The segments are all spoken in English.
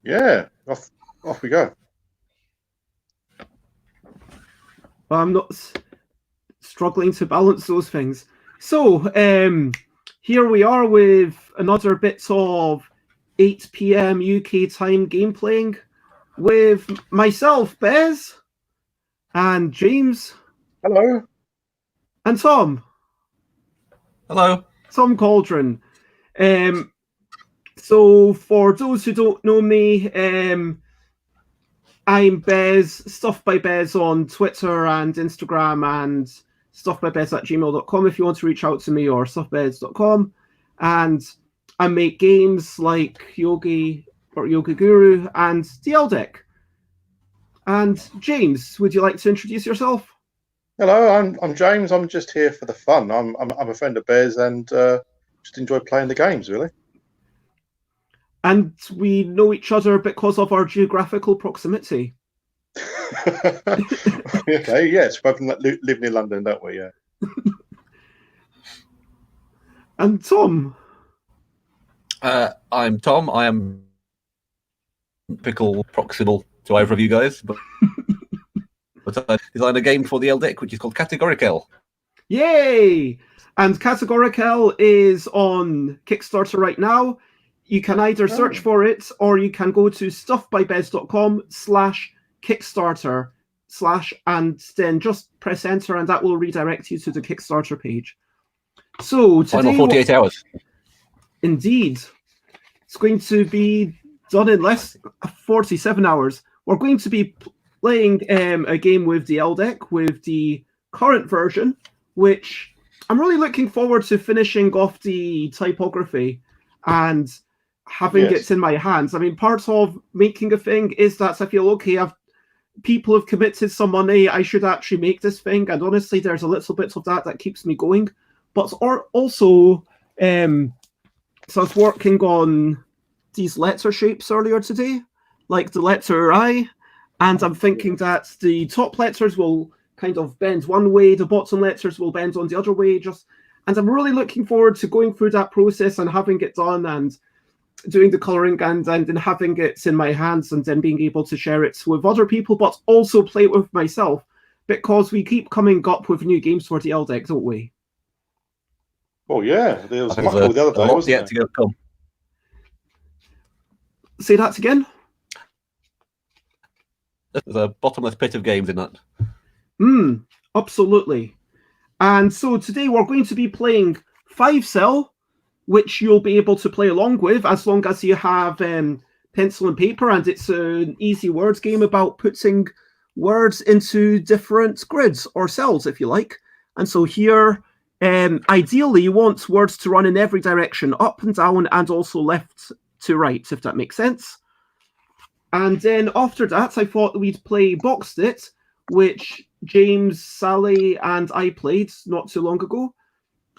Yeah, off we go. I'm not struggling to balance those things. So, here we are with another bit of 8 p.m. UK time game playing with myself, Bez, and James, Hello. and Tom. Hello. Tom Cauldron. So, for those who don't know me, I'm Bez, Stuff by Bez on Twitter and Instagram, and stuffbybez@gmail.com if you want to reach out to me, or stuffbez.com. And I make games like Yogi or Yoga Guru and DL Deck. And James, would you like to introduce yourself? Hello, I'm James. I'm just here for the fun. I'm a friend of Bez and just enjoy playing the games, really. And we know each other because of our geographical proximity. Okay, yes, we both live near London, don't we? Yeah. And Tom. I'm Tom. I am proximal to either of you guys, but I designed a game for the LDEC, which is called Categorical. Yay! And Categorical is on Kickstarter right now. You can either search for it, or you can go to stuffbybez.com/Kickstarter/ and then just press enter, and that will redirect you to the Kickstarter page. So today, Final 48 hours. Indeed. It's going to be done in less 47 hours. We're going to be playing a game with the LDEC, with the current version, which I'm really looking forward to finishing off the typography and having it in my hands. I mean, part of making a thing is that I feel, okay, people have committed some money, I should actually make this thing. And honestly, there's a little bit of that keeps me going. But also, so I was working on these letter shapes earlier today, like the letter I, and I'm thinking that the top letters will kind of bend one way, the bottom letters will bend on the other way, and I'm really looking forward to going through that process and having it done and doing the coloring and then having it in my hands and then being able to share it with other people, but also play it with myself, because we keep coming up with new games for the LDEC, don't we? Oh yeah, there was Muckle the other day, wasn't there? Say that again? There's a bottomless pit of games in that. Absolutely. And so today we're going to be playing 5 Cell, which you'll be able to play along with as long as you have pencil and paper, and it's an easy words game about putting words into different grids or cells, if you like. And so here, ideally, you want words to run in every direction, up and down, and also left to right, if that makes sense. And then after that, I thought we'd play Boxed It, which James, Sally, and I played not too long ago.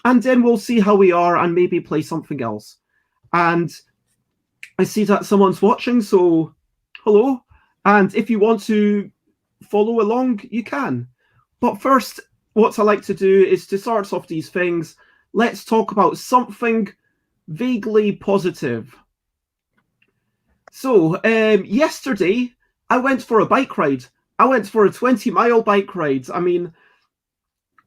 And then we'll see how we are and maybe play something else. And I see that someone's watching, so hello. And if you want to follow along, you can. But first, what I like to do is to start off these things, let's talk about something vaguely positive. So, yesterday, I went for a bike ride. I went for a 20-mile bike ride. I mean,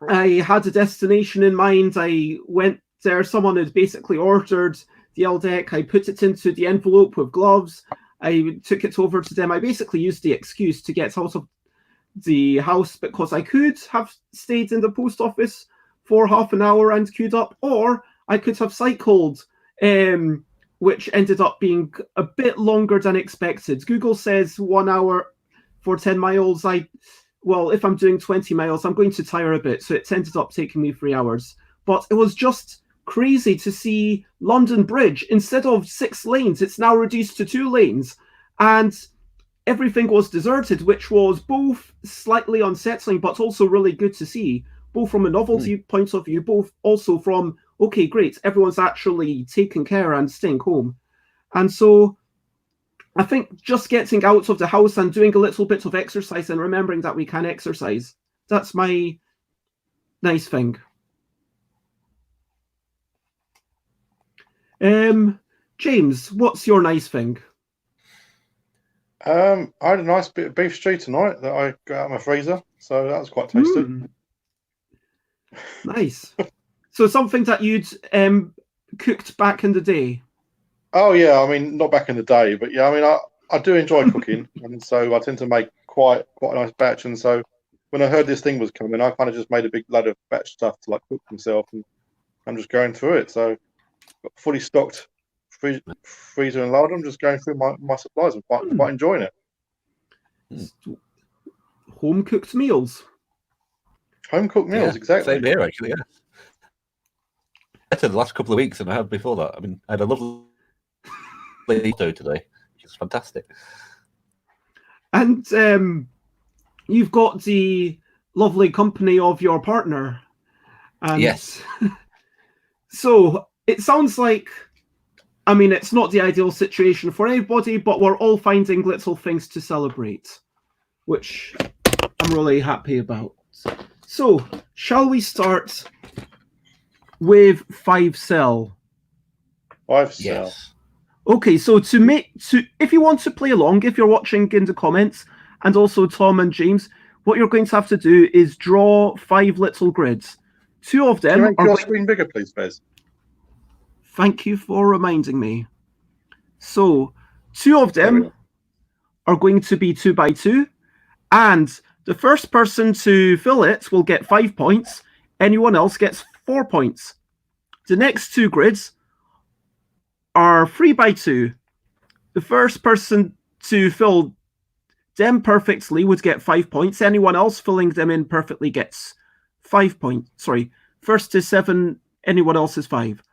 I had a destination in mind. I went there. Someone had basically ordered the LDEC. I put it into the envelope with gloves. I took it over to them. I basically used the excuse to get out of the house because I could have stayed in the post office for half an hour and queued up, or I could have cycled, which ended up being a bit longer than expected. Google says 1 hour for 10 miles. Well, if I'm doing 20 miles, I'm going to tire a bit. So it ended up taking me 3 hours. But it was just crazy to see London Bridge. Instead of 6 lanes, it's now reduced to 2 lanes. And everything was deserted, which was both slightly unsettling, but also really good to see. Both from a novelty point of view, both also from, okay, great, everyone's actually taking care and staying home. And so I think just getting out of the house and doing a little bit of exercise and remembering that we can exercise, that's my nice thing. James, what's your nice thing? I had a nice bit of beef stew tonight that I got out of my freezer, so that was quite tasty. Nice. So something that you'd cooked back in the day. Oh yeah, I mean not back in the day, but yeah, I mean I do enjoy cooking, and so I tend to make quite a nice batch. And so when I heard this thing was coming, I kind of just made a big load of batch stuff to like cook myself, and I'm just going through it. So got fully stocked freezer and larder. I'm just going through my supplies. I'm quite enjoying it. Home cooked meals. Home cooked meals, exactly. Same here, actually. Yeah. Better the last couple of weeks than I had before that. I mean, I had a lovely dough today, which is fantastic. And you've got the lovely company of your partner. And yes. So it sounds like, I mean, it's not the ideal situation for everybody, but we're all finding little things to celebrate, which I'm really happy about. So, shall we start with 5-cell? 5-cell. Yes. Okay, so if you want to play along, if you're watching in the comments, and also Tom and James, what you're going to have to do is draw 5 little grids. 2 of them. Can you make your screen bigger, please, Bez? Thank you for reminding me. So 2 of them are going to be 2 by 2, and the first person to fill it will get 5 points. Anyone else gets 4 points. The next 2 grids are 3 by 2. The first person to fill them perfectly would get 5 points. Anyone else filling them in perfectly gets 5 points. Sorry, first to 7, anyone else is 5.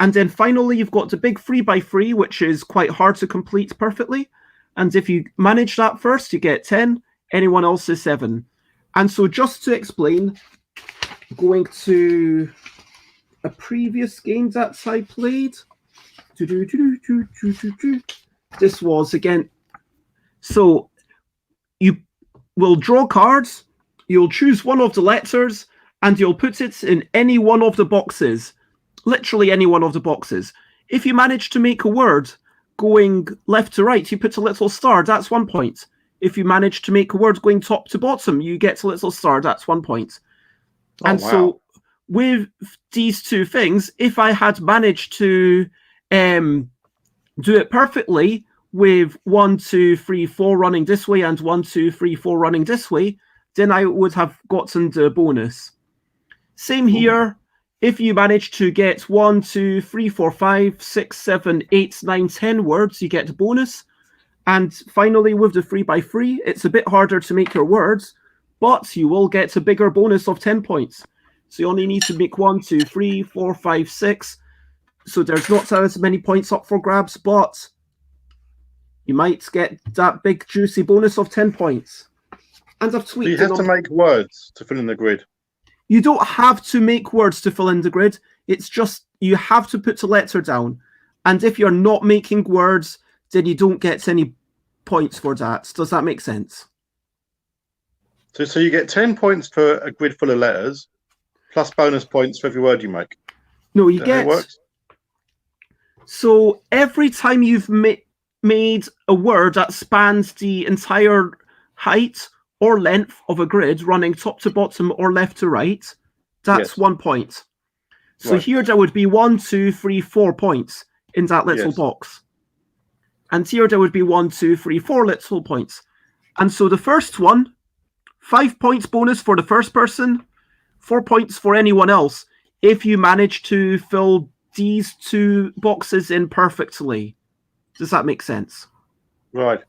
And then finally, you've got the big 3 by 3, which is quite hard to complete perfectly. And if you manage that first, you get 10. Anyone else is 7. And so just to explain, going to a previous game that I played. This was again. So you will draw cards, you'll choose one of the letters, and you'll put it in any one of the boxes. Literally any one of the boxes. If you manage to make a word going left to right, you put a little star, that's 1 point. If you manage to make a word going top to bottom, you get a little star, that's 1 point. So with these 2 things, if I had managed to do it perfectly with 1, 2, 3, 4 running this way and 1, 2, 3, 4 running this way, then I would have gotten the bonus. Same here. If you manage to get 1, 2, 3, 4, 5, 6, 7, 8, 9, 10 words, you get the bonus. And finally, with the 3 by 3, it's a bit harder to make your words, but you will get a bigger bonus of 10 points. So you only need to make 1, 2, 3, 4, 5, 6. So there's not as many points up for grabs, but you might get that big juicy bonus of 10 points. And I've tweaked. You have to make words to fill in the grid. You don't have to make words to fill in the grid. It's just you have to put a letter down. And if you're not making words, then you don't get any points for that. Does that make sense? So you get 10 points for a grid full of letters, plus bonus points for every word you make. No, you get... So every time you've made a word that spans the entire height or length of a grid running top to bottom or left to right, that's 1 point. So here there would be 1, 2, 3, 4 points in that little box. And here there would be 1, 2, 3, 4 little points. And so the first one, 5 points bonus for the first person, 4 points for anyone else if you manage to fill these 2 boxes in perfectly. Does that make sense? Right.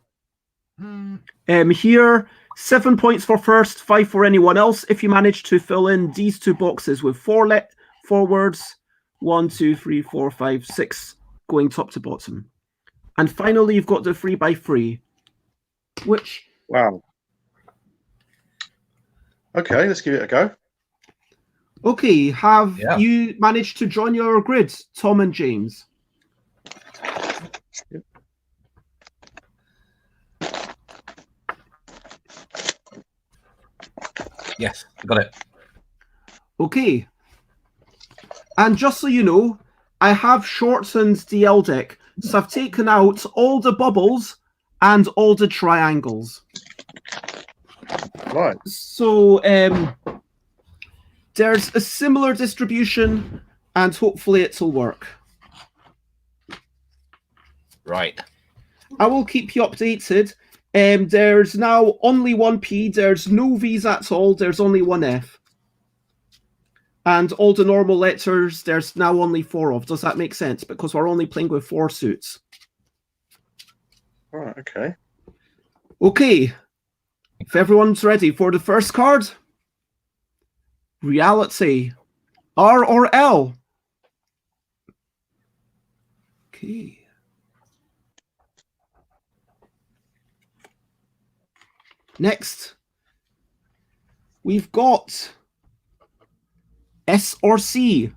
Here, 7 points for first, 5 for anyone else if you manage to fill in these 2 boxes with 4 words. 1, 2, 3, 4, 5, 6 going top to bottom. And finally, you've got the 3 by 3, which... Wow. Okay, let's give it a go. Okay, have you managed to join your grid, Tom and James? Yes, got it. Okay. And just so you know, I have shortened the L deck. So I've taken out all the bubbles and all the triangles. Right. So there's a similar distribution, and hopefully it'll work. Right. I will keep you updated. There's now only one P. There's no V's at all. There's only one F. And all the normal letters, there's now only 4 of. Does that make sense? Because we're only playing with 4 suits. Right, okay. Okay. If everyone's ready for the first card. Reality. R or L? Okay. Next, we've got S or C.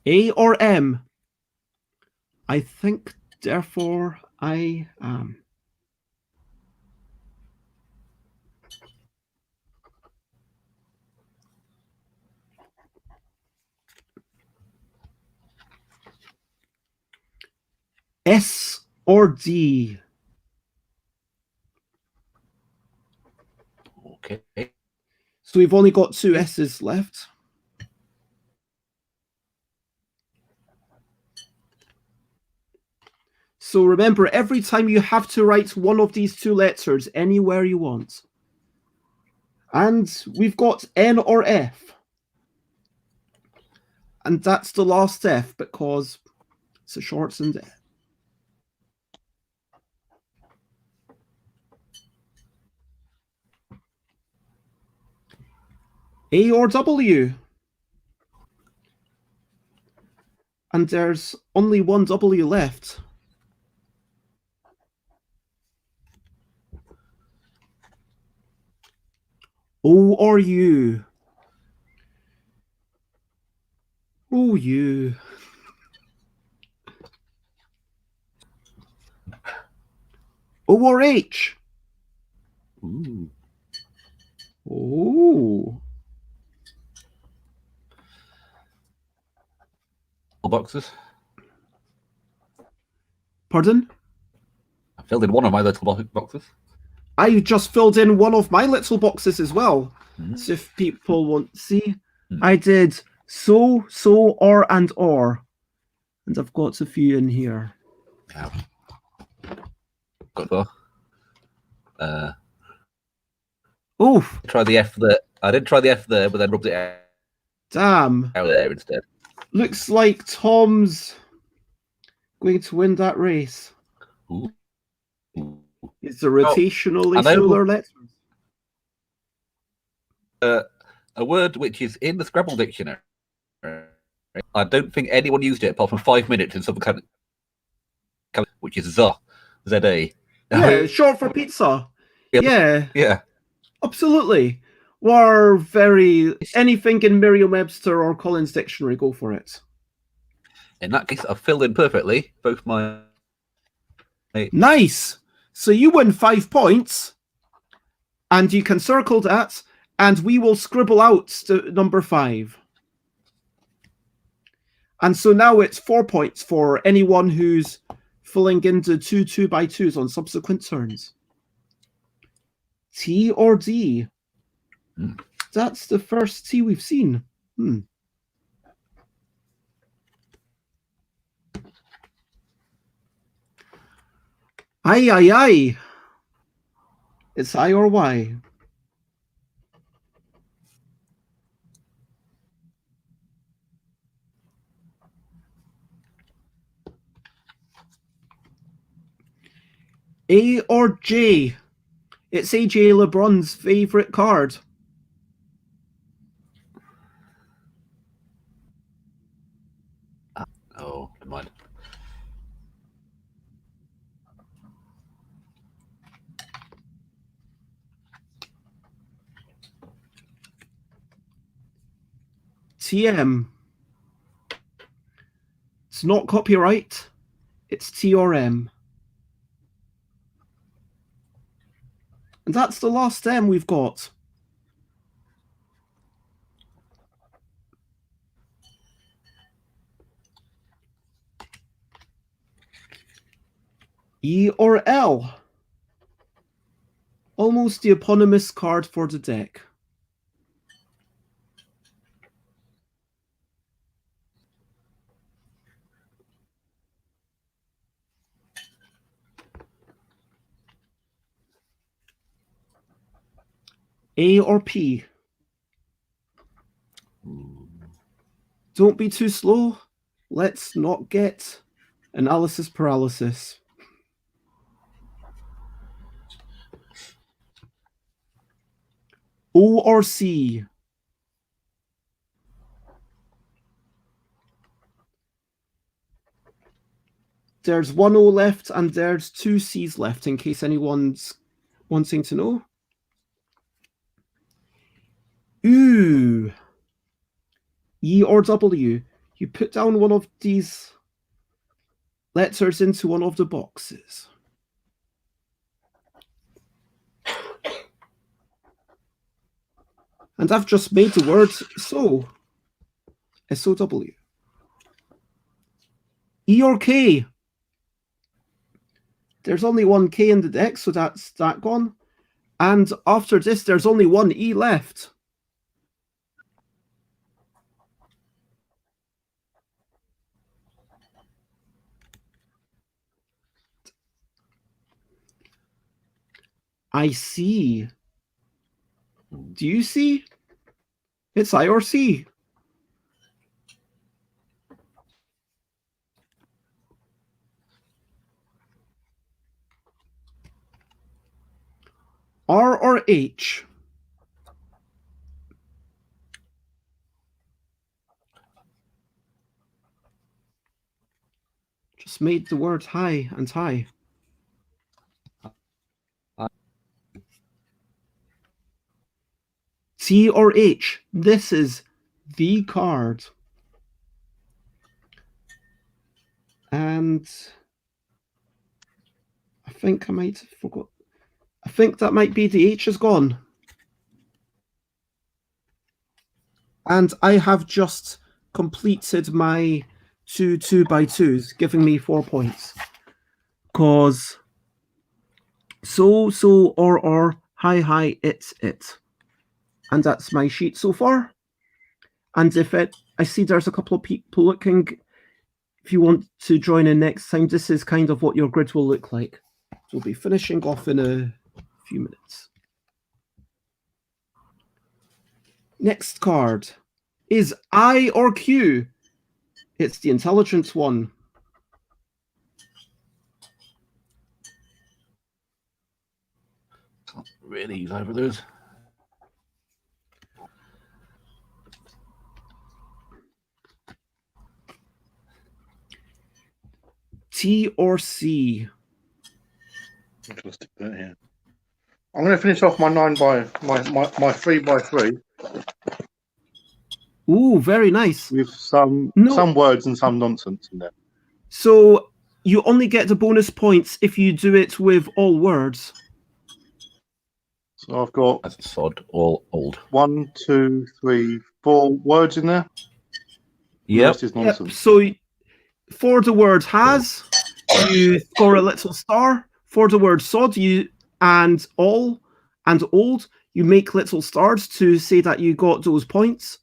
A or M? I think, therefore, I am. S or D? Okay. So we've only got 2 S's left. So remember, every time you have to write one of these 2 letters anywhere you want. And we've got N or F. And that's the last F because it's a shortened F. A or W? And there's only one W left. O or U? Oh, U. O or H? Ooh. Oh. Boxes. Pardon? I filled in one of my little boxes. I just filled in one of my little boxes as well. So if people want to see, I did so, or, and or. And I've got a few in here. Yeah. Got four. Oh, Try the F there. I did try the F there, but then rubbed it damn. out there instead. Looks like Tom's going to win that race. Ooh. It's a rotationally I know. similar letter. A word which is in the Scrabble dictionary. I don't think anyone used it apart from 5 minutes in some kind of, which is Z-A. Yeah, short for pizza. Yeah, Yeah. absolutely. Or anything in Merriam-Webster or Collins Dictionary, go for it. In that case, I've filled in perfectly both my. Nice. So you win 5 points, and you can circle that, and we will scribble out number 5. And so now it's 4 points for anyone who's filling into 2 2x2s on subsequent turns. T or D? That's the first T we've seen. Aye, aye, aye. It's I or Y. A or J? It's AJ LeBron's favorite card. Oh, never mind. TM. It's not copyright. It's T or M. And that's the last M we've got. E or L? Almost the eponymous card for the deck. A or P? Don't be too slow. Let's not get analysis paralysis. O or C? There's one O left and there's two C's left in case anyone's wanting to know. Ooh. E or W? You put down one of these letters into one of the boxes. And I've just made the word so. S-O-W. E or K? There's only one K in the deck, so that's that gone. And after this, there's only one E left. I see. Do you see? It's I or C. R or H? Just made the word high and high. T or H? This is the card. And I think I might have forgot. I think that might be the H is gone. And I have just completed my 2x2s, giving me 4 points. Cause so, or, hi, it's it. And that's my sheet so far. And I see there's a couple of people looking. If you want to join in next time, this is kind of what your grid will look like. We'll be finishing off in a few minutes. Next card is I or Q. It's the intelligence one. Can't really use either of those. T or C? I'm going to stick that here. I'm going to finish off my 3x3 Ooh, very nice. with some words and some nonsense in there. So you only get the bonus points if you do it with all words. So I've got That's a sod, all old. 1, 2, 3, 4 words in there. Yep. The rest is nonsense. Yep. So for the word has, you score a little star. For the word sod, and all and old, you make little stars to say that you got those points.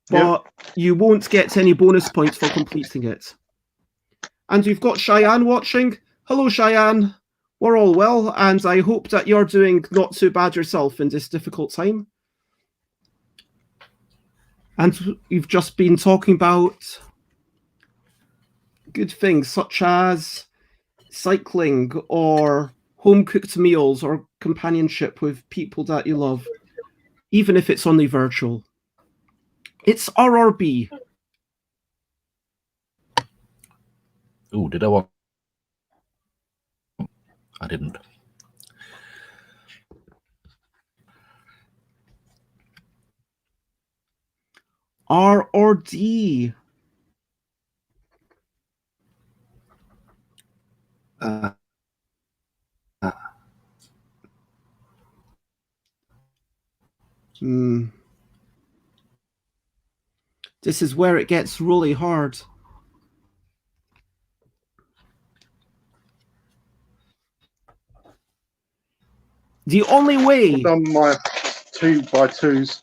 But you won't get any bonus points for completing it. And we've got Cheyenne watching. Hello, Cheyenne. We're all well, and I hope that you're doing not too bad yourself in this difficult time. And we've just been talking about good things such as cycling or home-cooked meals or companionship with people that you love, even if it's only virtual. It's RRB. Ooh, did I want? I didn't. R or D? This is where it gets really hard. The only way. I've done my 2x2s.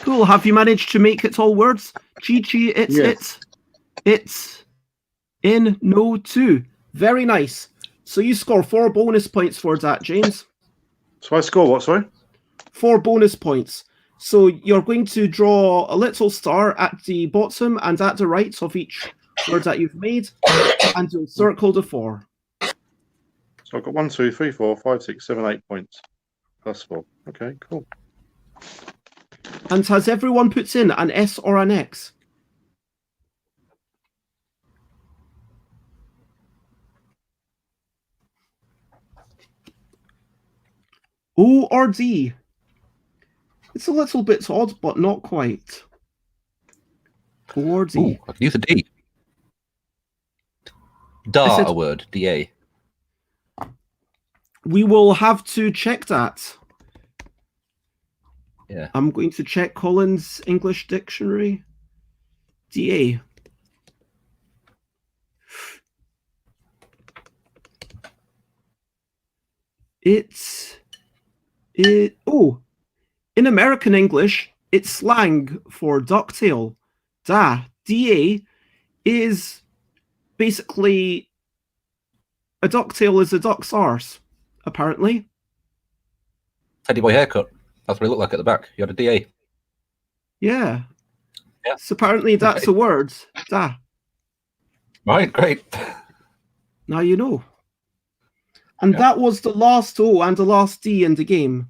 Cool. Have you managed to make it all words? Chi-chi, Yes. it's in no 2. Very nice. So you score 4 bonus points for that, James. So I score what, sorry? 4 bonus points. So you're going to draw a little star at the bottom and at the right of each word that you've made, and you'll circle the 4. So I've got 1, 2, 3, 4, 5, 6, 7, 8 points. Plus 4. Okay, cool. And has everyone put in an S or an X? O or D? It's a little bit odd, but not quite. O or D? Ooh, I can use a D. Da, a word. D-A. We will have to check that. Yeah. I'm going to check Collins English Dictionary. DA. Oh, in American English, it's slang for ducktail. DA is basically a ducktail is a duck's arse, apparently. Teddy boy haircut. That's what it looked like at the back. You had a DA. Yeah. Yeah. So apparently that's a word. Da. Right, great. Now you know. And that was the last O and the last D in the game.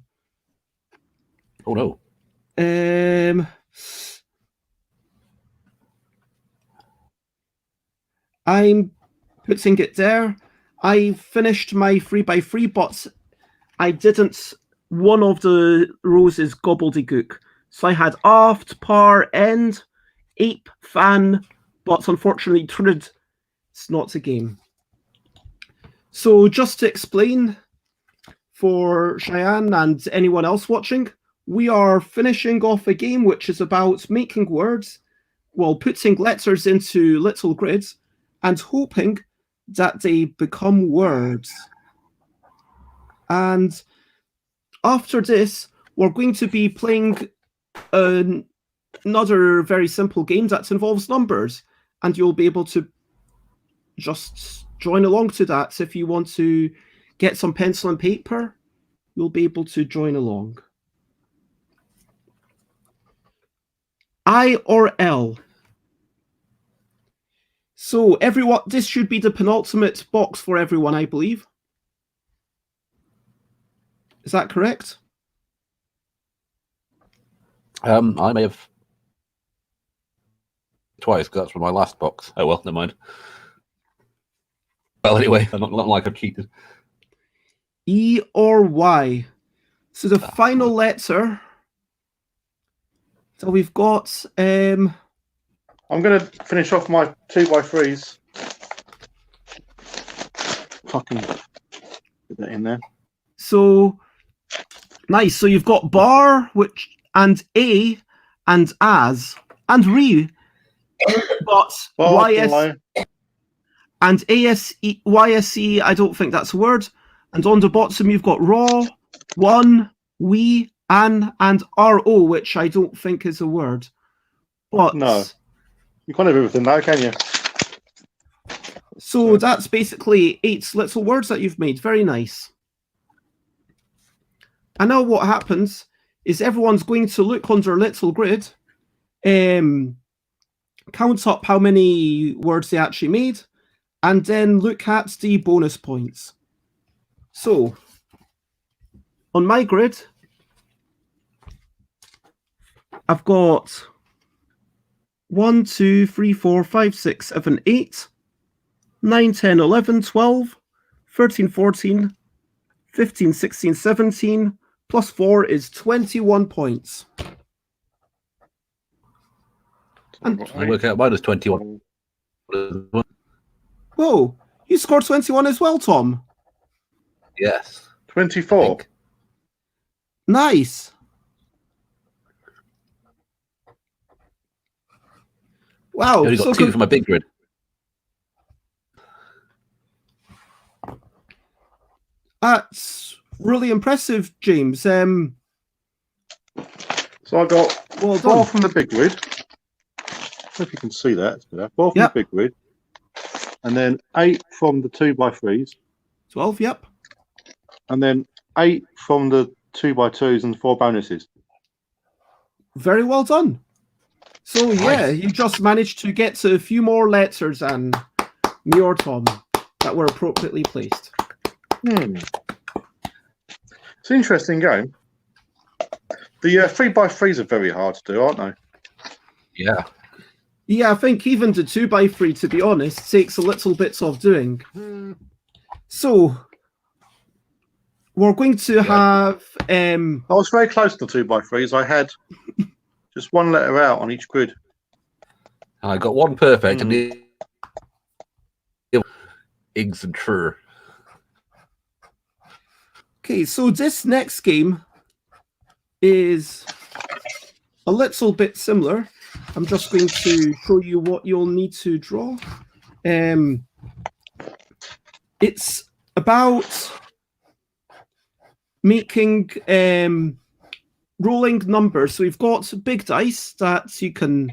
Oh no. I'm putting it there. I finished my 3x3, but I didn't. One of the rows is gobbledygook. So I had aft, par, end, ape, fan, but unfortunately trid. It's not a game. So just to explain for Cheyenne and anyone else watching, we are finishing off a game which is about making words, well, putting letters into little grids and hoping that they become words. And after this, we're going to be playing another very simple game that involves numbers, and you'll be able to just join along to that. If you want to get some pencil and paper, you'll be able to join along. I or L? So everyone, this should be the penultimate box for everyone, I believe. Is that correct? I may have twice, because that's from my last box. Oh well, never mind. Well, anyway, I'm not like I've cheated. E or Y? So the final letter. So we've got. I'm going to finish off my 2x3s. Fucking put that in there. So nice. So you've got bar, which and A, and as and re, but YS and ASE, YSE. I don't think that's a word. And on the bottom you've got raw, one, we, an, and RO, which I don't think is a word. But no, you can't have everything now, can you? So that's basically 8 little words that you've made. Very nice. And now what happens is everyone's going to look on their little grid, count up how many words they actually made, and then look at the bonus points. So, on my grid, I've got 1, 2, 3, 4, 5, 6, 7, 8, 9, 10, 11, 12, 13, 14, 15, 16, 17, plus 4 is 21 points. And I work out minus 21. Whoa, you scored 21 as well, Tom. Yes. 24. Nice. Wow. I only got two for my big grid. That's really impressive, James. So I got Well 4 done. from the big grid. I hope you can see that. 4 from Yep. the big grid. And then 8 from the 2x3s. 12, yep. And then 8 from the 2x2s and 4 bonuses. Very well done. So yeah, Nice. you just managed to get to a few more letters than me or Tom that were appropriately placed. It's an interesting game. The 3x3s are very hard to do, aren't they? Yeah. Yeah, I think even the 2x3, to be honest, takes a little bit of doing. So we're going to have. I was very close to the 2x3s. I had just one letter out on each grid. I got one perfect and the Iggs and True. Okay, so this next game is a little bit similar. I'm just going to show you what you'll need to draw. It's about making rolling numbers. So we've got big dice that you can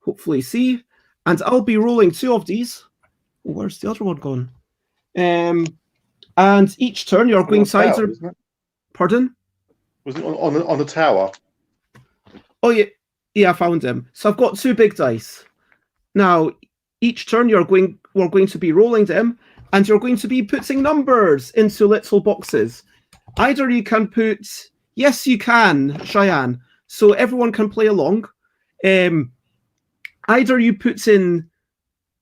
hopefully see, and I'll be rolling 2 of these. Oh, where's the other one gone? And each turn you're going to either. Isn't it? Pardon? Was it on the tower? Oh yeah, I found them. So I've got 2 big dice. Now, each turn we're going to be rolling them, and you're going to be putting numbers into little boxes. Either you can put, yes, you can, Cheyenne, so everyone can play along. Either you put in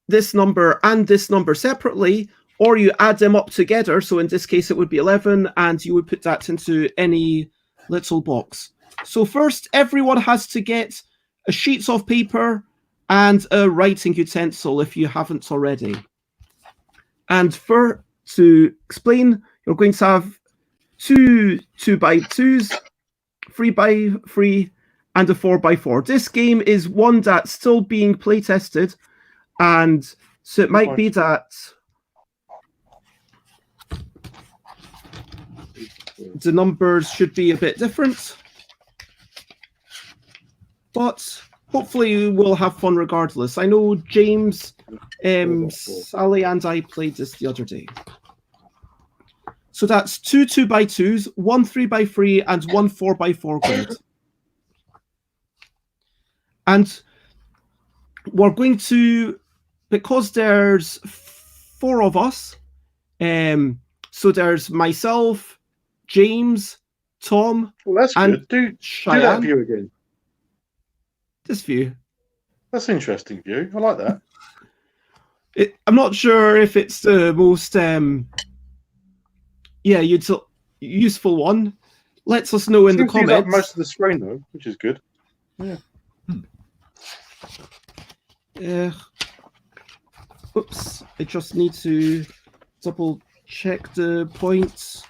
this number and this number separately, or you add them up together. So in this case, it would be 11, and you would put that into any little box. So first, everyone has to get a sheet of paper and a writing utensil if you haven't already. And to explain, you're going to have 2 2x2s, 3x3, and a 4x4. This game is one that's still being play tested, and so it might be that the numbers should be a bit different, but hopefully we'll have fun regardless. I know James, Sally, and I played this the other day. So that's 2 2x2s, 1 3x3, and 1 4x4 grid. And we're going to, because there's 4 of us, so there's myself, James, Tom, Well, that's and good. Do Cheyenne. that view again. This view. That's an interesting view. I like that. I'm not sure if it's the most useful one. Let us know in the Seems to use up comments. most of the screen though, which is good. Yeah. Oops, I just need to double check the points.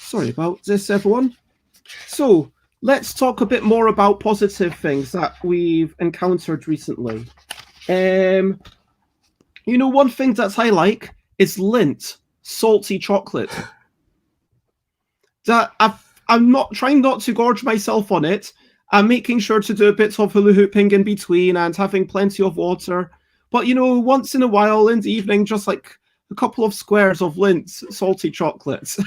Sorry about this, everyone. So let's talk a bit more about positive things that we've encountered recently. One thing that I like is Lindt, salty chocolate. That I'm not trying not to gorge myself on it. I'm making sure to do a bit of hula hooping in between and having plenty of water. But once in a while in the evening, just like a couple of squares of Lindt salty chocolate.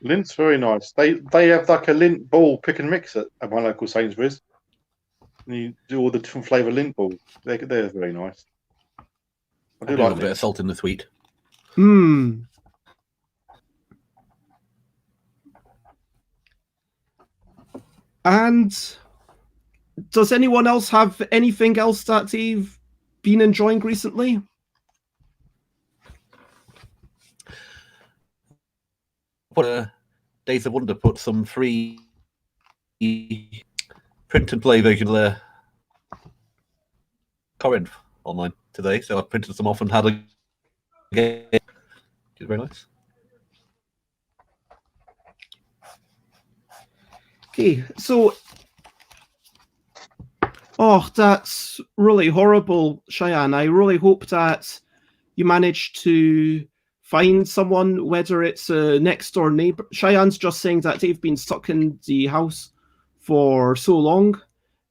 Lindt's very nice. They have like a Lindt ball pick and mix at my local Sainsbury's. And you do all the different flavour Lindt balls. They're very nice. I do like a bit of salt in the sweet. And does anyone else have anything else that they've been enjoying recently? Days of Wonder put some free print and play version of the Corinth online today, so I printed some off and had a game. Which is very nice. Okay, so Oh, that's really horrible, Cheyenne. I really hope that you manage to find someone, whether it's a next door neighbor. Cheyenne's just saying that they've been stuck in the house for so long.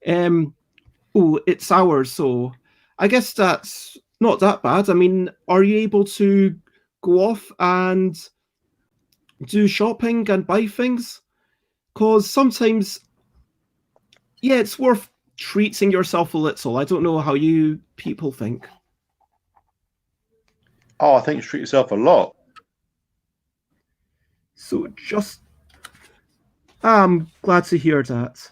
Oh, it's hours, so I guess that's not that bad. I mean, are you able to go off and do shopping and buy things? Because sometimes, yeah, it's worth treating yourself a little. I don't know how you people think. Oh, I think you treat yourself a lot. So I'm glad to hear that.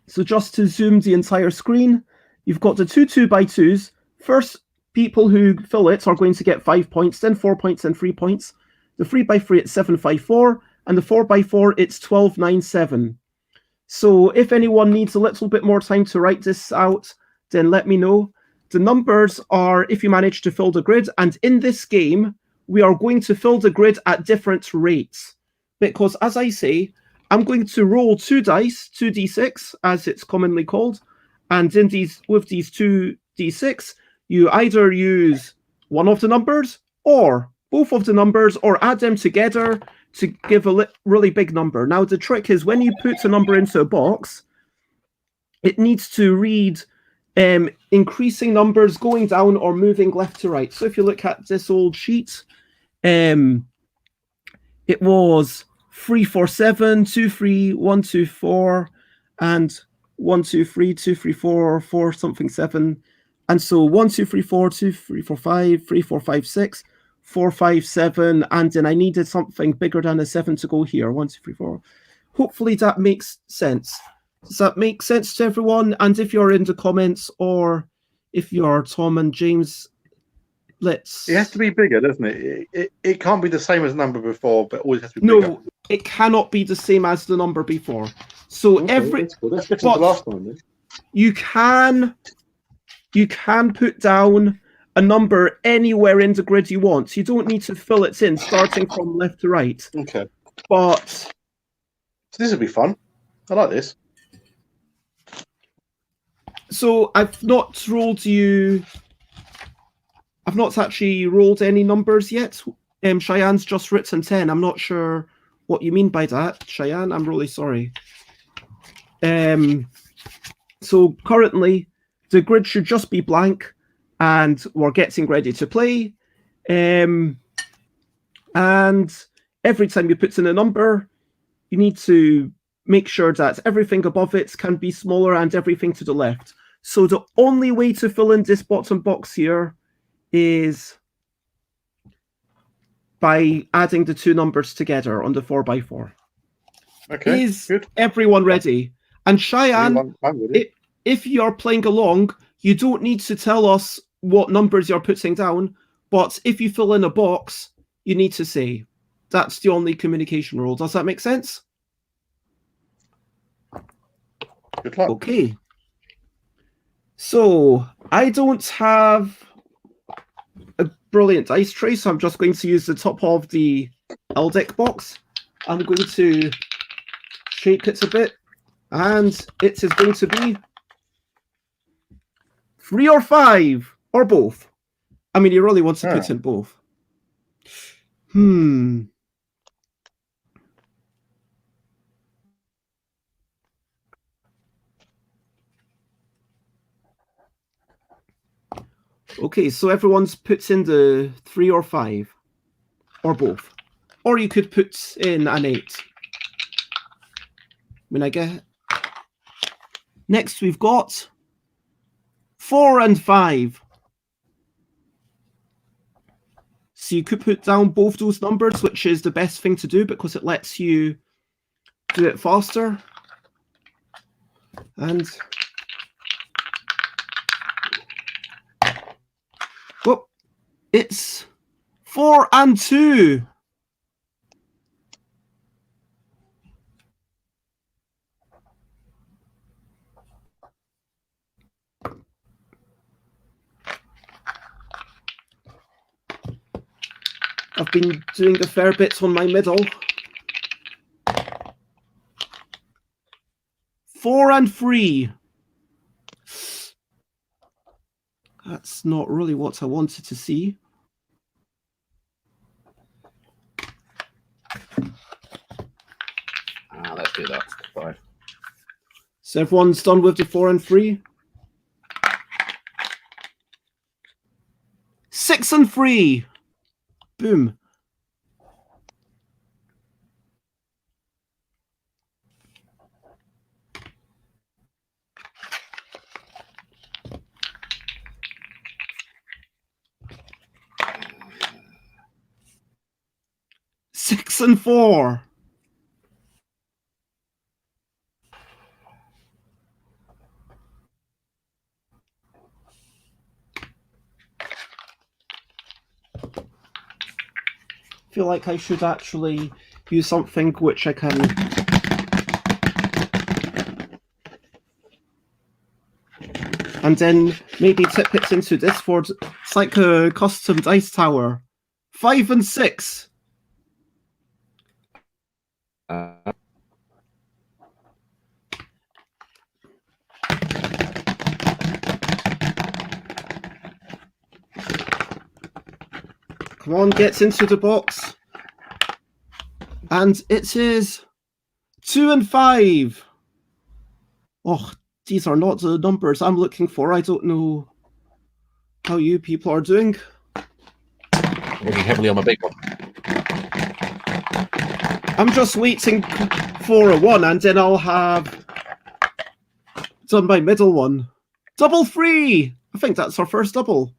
So just to zoom the entire screen, you've got the 2 2x2s. First, people who fill it are going to get 5 points, then 4 points, and 3 points. The 3x3, it's 754, and the 4x4, it's 1297. So if anyone needs a little bit more time to write this out, then let me know. The numbers are if you manage to fill the grid, and in this game, we are going to fill the grid at different rates. Because as I say, I'm going to roll 2 dice, 2d6, as it's commonly called, and with these 2d6, you either use one of the numbers or both of the numbers, or add them together to give a really big number. Now, the trick is when you put a number into a box, it needs to read increasing numbers going down or moving left to right. So if you look at this old sheet, it was 347, 23, 124, and 123, 234, 4 something 7. And so 1, 2, 3, 4, 2, 3, 4, 5, 3, 4, 5, 6, 4, 5, 7, and then I needed something bigger than a 7 to go here. 1, 2, 3, 4. Hopefully that makes sense. Does that make sense to everyone? And if you're in the comments, or if you're Tom and James, let's... It has to be bigger, doesn't it? It can't be the same as the number before, but always has to be bigger. No, it cannot be the same as the number before. So okay, that's cool. That's different to the last one, then. You can put down a number anywhere in the grid you want. You don't need to fill it in, starting from left to right. Okay. But... So this will be fun. I like this. So I've not actually rolled any numbers yet. Cheyenne's just written 10. I'm not sure what you mean by that, Cheyenne. I'm really sorry. So currently, the grid should just be blank, and we're getting ready to play. And every time you put in a number, you need to make sure that everything above it can be smaller and everything to the left. So the only way to fill in this bottom box here is by adding the 2 numbers together on the 4x4. Okay, is good. Everyone ready? And Cheyenne, if you're playing along, you don't need to tell us what numbers you're putting down, but if you fill in a box, you need to say. That's the only communication rule. Does that make sense? Good luck. Okay. So I don't have a brilliant dice tray, so I'm just going to use the top of the LDEC box. I'm going to shake it a bit, and it is going to be 3 or 5, or both. I mean, you really want to put in both. Okay, so everyone's puts in the 3 or 5, or both. Or you could put in an 8. I mean, I get... Next, we've got 4 and 5. So you could put down both those numbers, which is the best thing to do because it lets you do it faster. And... Well, it's 4 and 2. I've been doing a fair bit on my middle. 4 and 3. That's not really what I wanted to see. Let's do that. Fine. So everyone's done with the 4 and 3. 6 and 3. Boom. Six and 4. I feel like I should actually use something which I can. And then maybe tip it into Discord. It's like a custom dice tower. 5 and 6. Come on, gets into the box. And it is 2 and 5. Oh, these are not the numbers I'm looking for. I don't know how you people are doing. Working heavily on my big one. I'm just waiting for a 1, and then I'll have done my middle one. Double 3! I think that's our first double.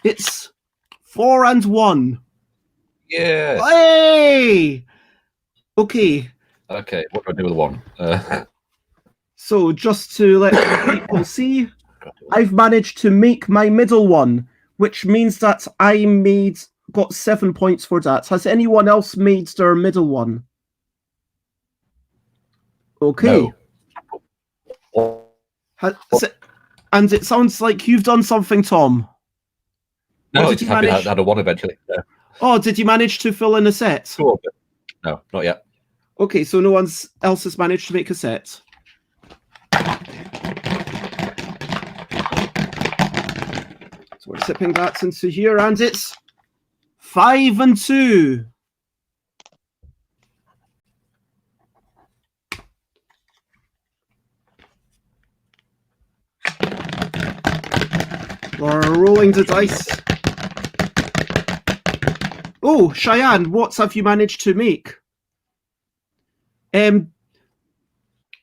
It's 4 and 1. Yeah. Hey! Okay. Okay, what do I do with one? So just to let people see, I've managed to make my middle one, which means that I got 7 points for that. Has anyone else made their middle one? Okay. No. And it sounds like you've done something, Tom. No, it's happy I had a 1 eventually. Yeah. Oh, did you manage to fill in a set? Cool. No, not yet. Okay, so no one else has managed to make a set. So we're sipping that into here, and it's 5 and 2. We're rolling the dice. Oh, Cheyenne, what have you managed to make?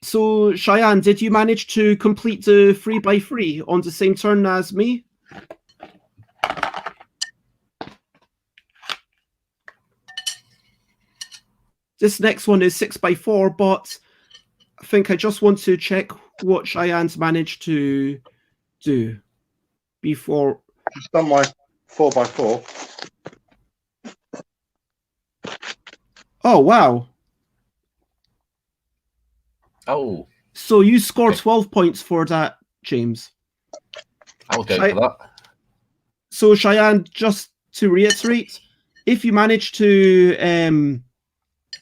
So, Cheyenne, did you manage to complete the 3x3 on the same turn as me? This next one is 6x4, but I think I just want to check what Cheyenne's managed to do before. I've done my 4x4. Oh, wow. Oh. So you scored 12 points for that, James. I was going for that. So, Cheyenne, just to reiterate, if you manage to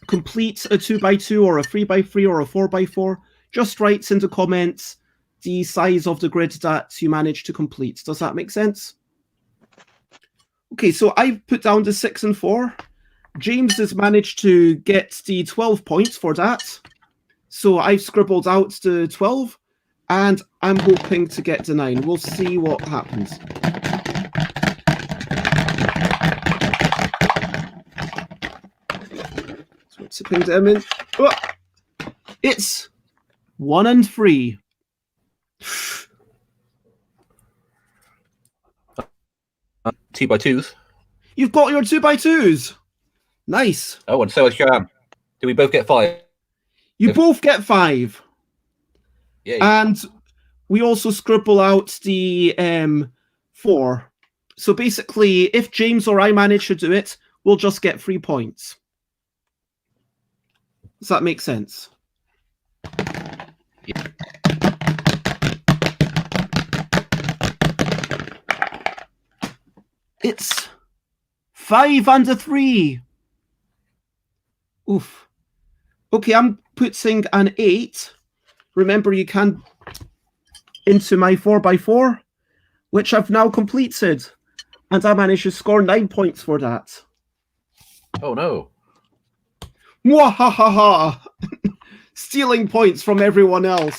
complete a 2x2 or a 3x3 or a 4x4, just write in the comments the size of the grid that you managed to complete. Does that make sense? Okay, so I've put down the 6 and 4. James has managed to get the 12 points for that. So I've scribbled out the 12, and I'm hoping to get the 9. We'll see what happens. So we're tipping them in. Oh, it's 1 and 3. 2x2s. You've got your 2x2s. Nice. Oh, and so is Cheyenne. Did we both get 5? You both get 5. Yay. And we also scribble out the 4. So basically, if James or I manage to do it, we'll just get 3 points. Does that make sense? Yeah. It's 5 and a 3. Oof. Okay, I'm putting an 8. Remember, you can into my 4x4, which I've now completed. And I managed to score 9 points for that. Oh no. Mwahaha! Stealing points from everyone else.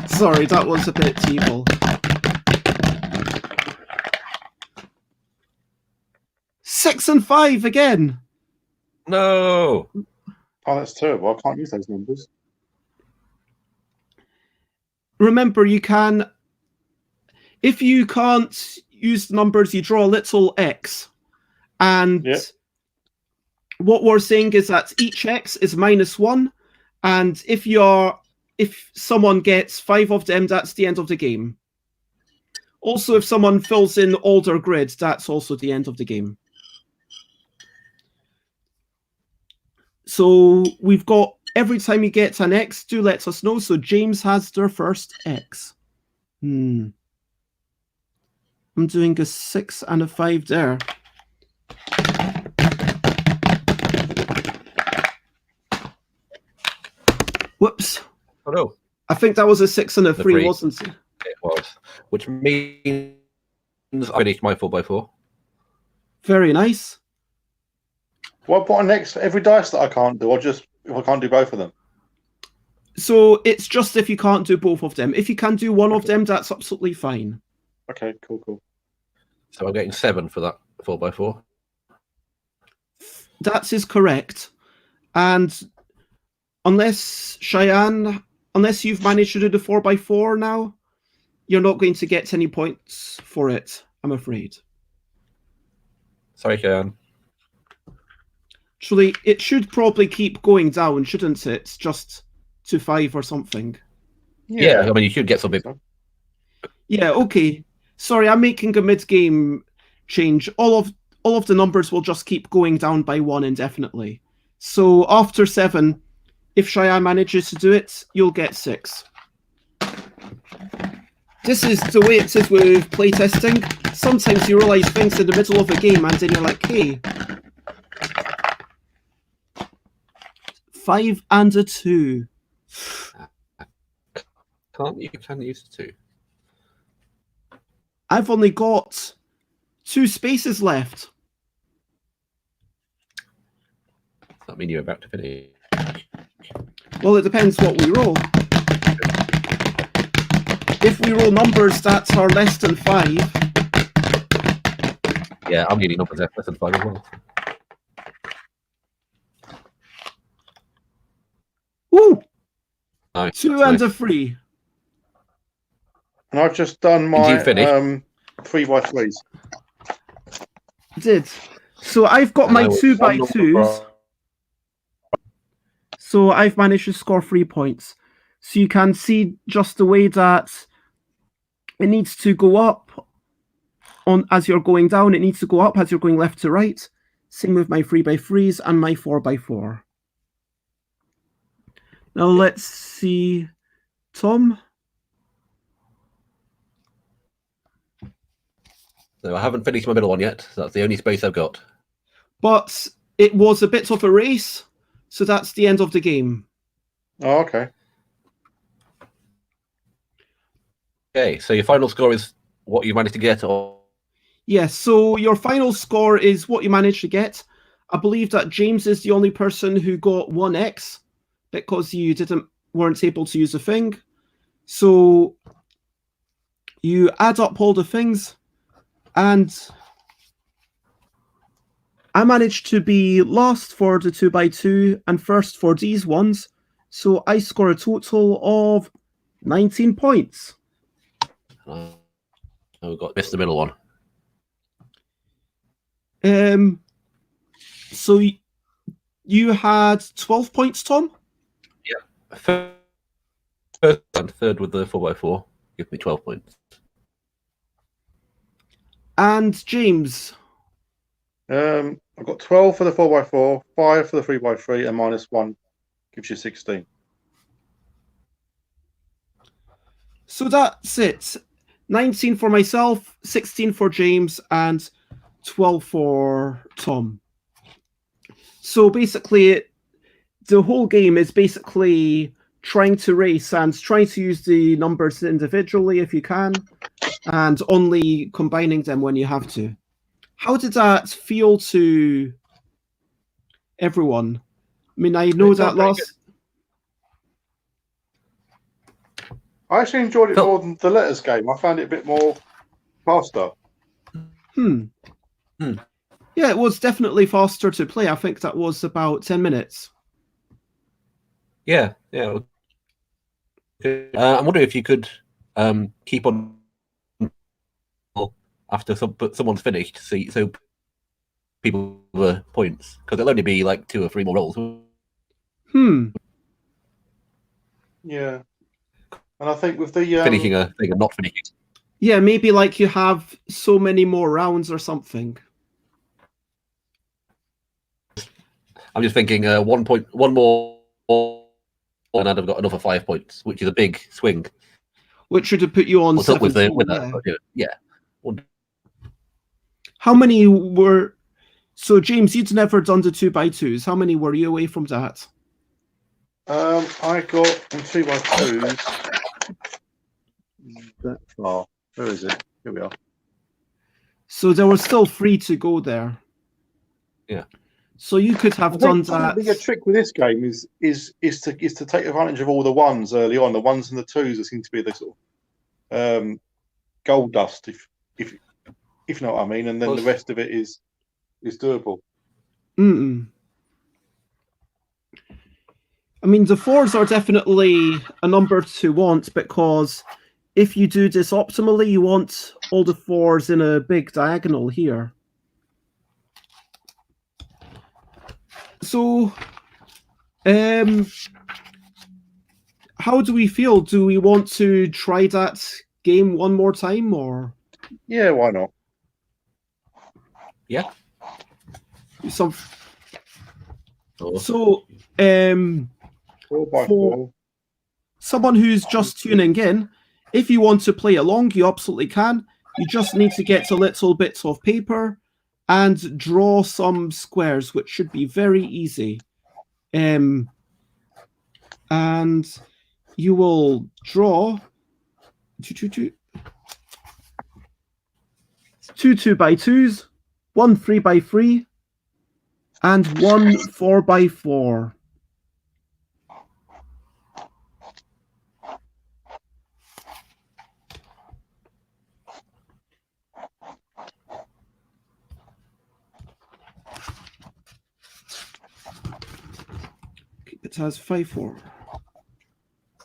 Sorry, that was a bit evil. 6 and 5 again. No. Oh, that's terrible. I can't use those numbers. Remember, you can... If you can't use the numbers, you draw a little X. And what we're saying is that each X is -1. And if someone gets 5 of them, that's the end of the game. Also, if someone fills in older grid, that's also the end of the game. So we've got every time you get an X, do let us know. So James has their first X. I'm doing a 6 and a 5 there. Whoops. Oh no. I think that was a 6 and a 3, wasn't it? It was. Which means I finished my 4x4. Very nice. What on next? Every dice that I can't do, or just if I can't do both of them? So it's just if you can't do both of them. If you can do one of them, that's absolutely fine. Okay, cool. So I'm getting 7 for that 4x4. That is correct. And unless you've managed to do the 4x4 now, you're not going to get any points for it, I'm afraid. Sorry, Cheyenne. Actually, it should probably keep going down, shouldn't it? Just to 5 or something. Yeah, I mean, you should get something. Yeah, okay. Sorry, I'm making a mid-game change. All of the numbers will just keep going down by 1 indefinitely. So after 7, if Cheyenne manages to do it, you'll get 6. This is the way it is with playtesting. Sometimes you realise things in the middle of a game and then you're like, hey, 5 and a 2. You can use 2. I've only got 2 spaces left. Does that mean you're about to finish? Well, it depends what we roll. If we roll numbers that are less than 5... Yeah, I'm getting numbers less than 5 as well. Woo! Nice. 2 and a 3. And I've just done my 3x3s. Did. So I've got my 2x2s. So I've managed to score 3 points. So you can see just the way that it needs to go up as you're going down. It needs to go up as you're going left to right. Same with my 3x3s and my 4x4. Now let's see. Tom? So I haven't finished my middle one yet. So that's the only space I've got. But it was a bit of a race. So that's the end of the game. Oh, okay. Okay, so your final score is what you managed to get, or Yes, so your final score is what you managed to get. I believe that James is the only person who got 1x because you weren't able to use a thing. So you add up all the things, and I managed to be last for the 2x2 and first for these ones. So I score a total of 19 points. we missed the middle one. So you had 12 points, Tom? Yeah. First and third with the 4x4 give me 12 points. And James? I've got 12 for the 4x4, 5 for the 3x3, and -1 gives you 16. So that's it. 19 for myself, 16 for James, and 12 for Tom. So basically, the whole game is basically trying to race and trying to use the numbers individually if you can, and only combining them when you have to. How did that feel to everyone? I mean, I know that last... I actually enjoyed it more than the letters game. I found it a bit more faster. Yeah, it was definitely faster to play. I think that was about 10 minutes. Yeah. I'm wondering if you could keep on after someone's finished, so people the points, because it'll only be like 2 or 3 more rolls. Yeah, and I think with the finishing a thing and not finishing. Yeah, maybe like you have so many more rounds or something. I'm just thinking 1 more, and I'd have got another 5 points, which is a big swing. Which would have put you on What's up with 17, that? Yeah. How many were... So, James, you'd never done the 2x2s. How many were you away from that? I got 2x2s. That far. Where is it? Here we are. So there were still 3 to go there. Yeah. So you could have done that. I think a trick with this game is to take advantage of all the ones early on. The ones and the twos that seem to be the sort of gold dust, if you know what I mean, and then the rest of it is doable. I mean, the 4s are definitely a number to want, because if you do this optimally, you want all the 4s in a big diagonal here. So, how do we feel? Do we want to try that game one more time, or? Yeah, why not? Yeah. So, 4x4. For someone who's just tuning in, if you want to play along, you absolutely can. You just need to get a little bit of paper and draw some squares, which should be very easy. And you will draw 2 2x2s, 1 3x3, and 1 4x4. It has 5-4.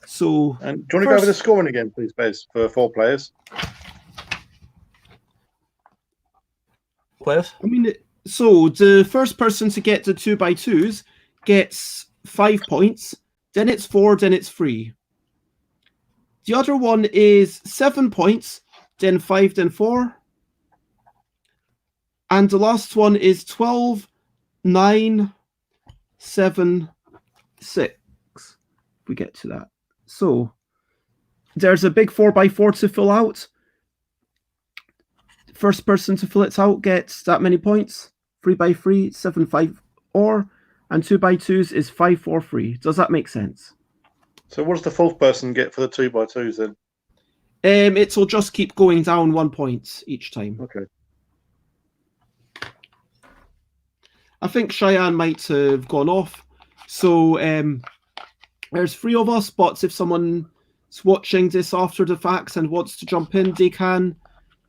So, and do you want to go over the scoring again, please, Bez, for 4 players? I mean, so the first person to get the 2x2s gets 5 points. Then it's 4. Then it's 3. The other one is 7 points. Then 5. Then 4. And the last one is 12, 9, 7, 6. We get to that. So there's a big 4x4 to fill out. First person to fill it out gets that many points. 3x3, 7, 5, or, and 2x2s is 5, 4, 3. Does that make sense? So what does the 4th person get for the 2x2s then? It'll just keep going down 1 point each time. Okay. I think Cheyenne might have gone off. So there's 3 of us, but if someone's watching this after the facts and wants to jump in, they can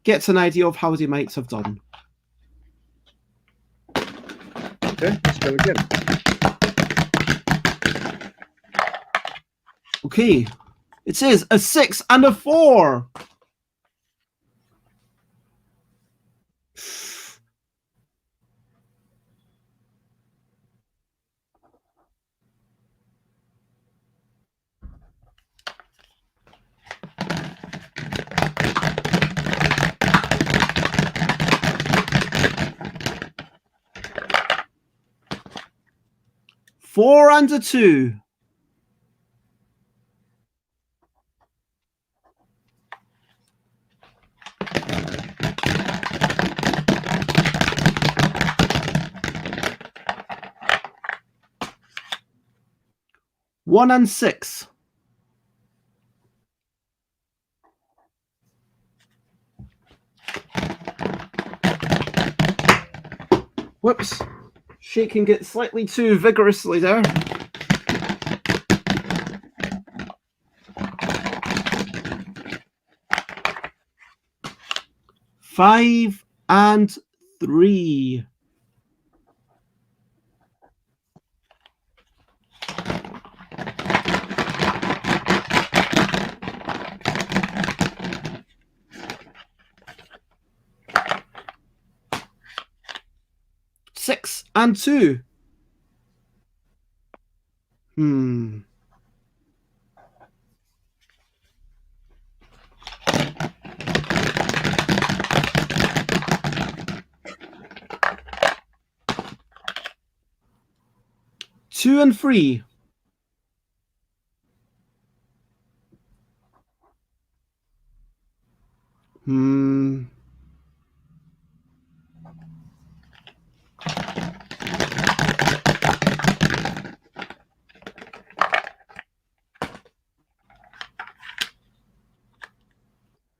get an idea of how they might have done. Okay, let's go again. Okay, it says a 6 and a 4. Four and a 2. 1 and 6. Whoops. Shaking it slightly too vigorously there. Five and 3. Six and 2. Two and 3.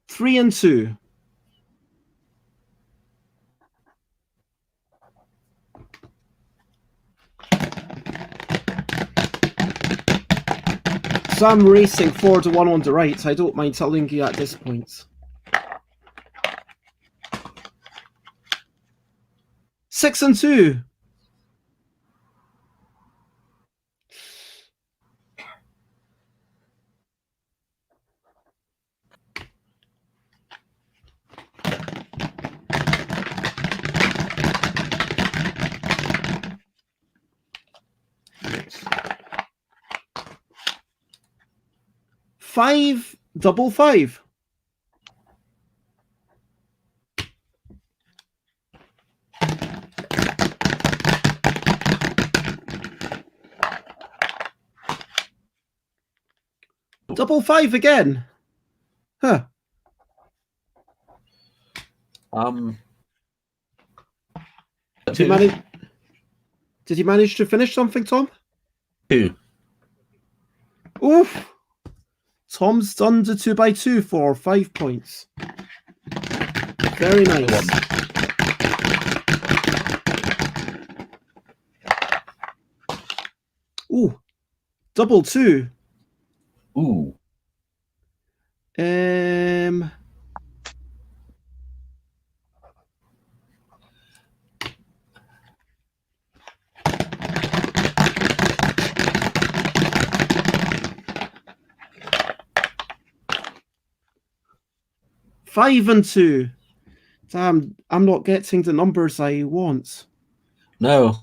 Three and 2. So I'm racing 4 to 1 on the right. I don't mind telling you at this point. 6 and 2. Five, double 5. Double 5 again. Huh. Did you manage to finish something, Tom? 2. Oof. Tom's done the 2x2 for 5 points. Very nice. Ooh. Double 2. Ooh. Five and 2. Damn, I'm not getting the numbers I want. No.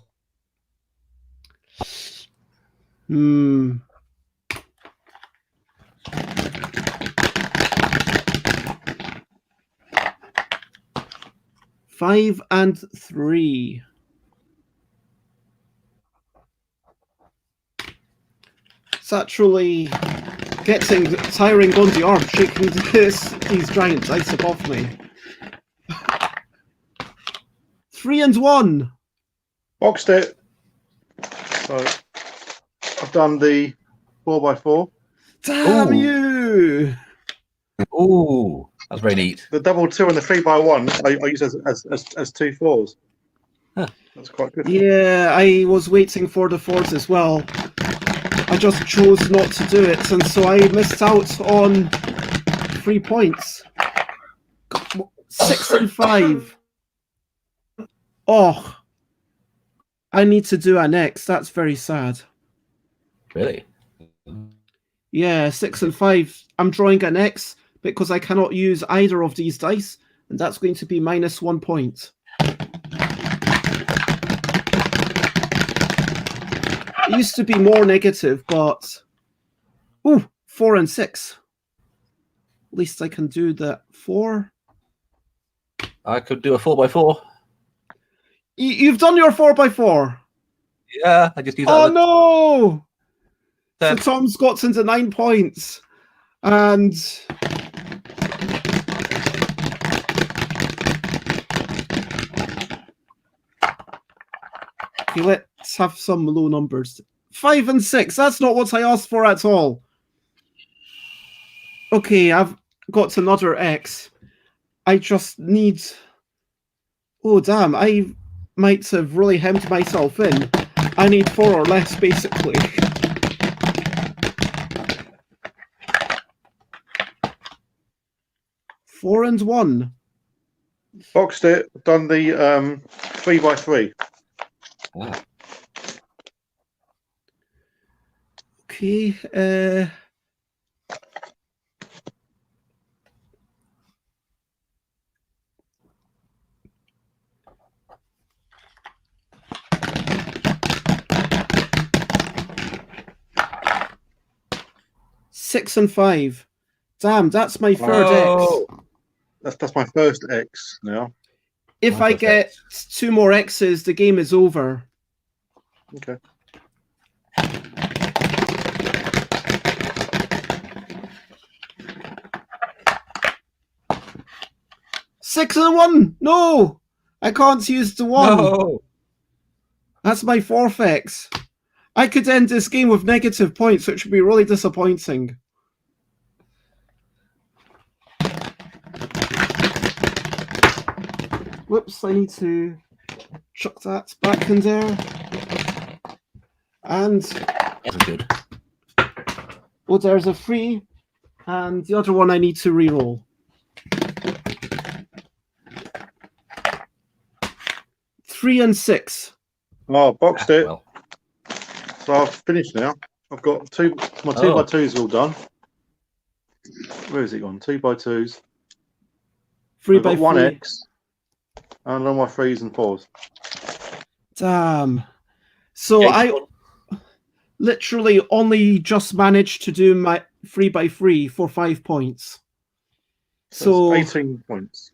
Five and 3. It's actually getting tiring on the arm, shaking these giant dice above me. 3 and 1. Boxed it. So I've done the 4x4. Damn you! Ooh, that's very neat. The double 2 and the 3x1 I use as 2 4s. Huh. That's quite good. Yeah, I was waiting for the 4s as well. I just chose not to do it, and so I missed out on 3 points. 6 and 5. Oh, I need to do an X. That's very sad. Really? Yeah, 6 and 5. I'm drawing an X because I cannot use either of these dice, and that's going to be -1 point. It used to be more negative, but... Ooh, 4 and 6. At least I can do the 4. I could do a 4x4. You've done your 4x4. Yeah, I just use that. Oh no! So 10. Tom's got into 9 points. And okay, let's have some low numbers 5 and 6. That's not what I asked for at all. Okay, I've got another X. I just need... Oh, damn. I might have really hemmed myself in. I need 4 or less, basically. Four and 1. Boxed it. Done the 3x3. Wow. Okay. 6 and 5. Damn, that's my third X. That's my first X now. If I get 2 more X's, the game is over. Okay. Six and 1. No, I can't use the 1. No. That's my 4th X. I could end this game with negative points, which would be really disappointing. Whoops, I need to chuck that back in there. And That's good. well, there's a 3, and the other one I need to re-roll. 3 and 6. Oh, boxed it. Well. So I've finished now. I've got my 2x2s all done. Where is it gone? 2x2s. 3 I've by got 1 3. X. And on my 3s and 4s. Damn. So I literally only just managed to do my 3 by 3 for 5 points. So 18 points.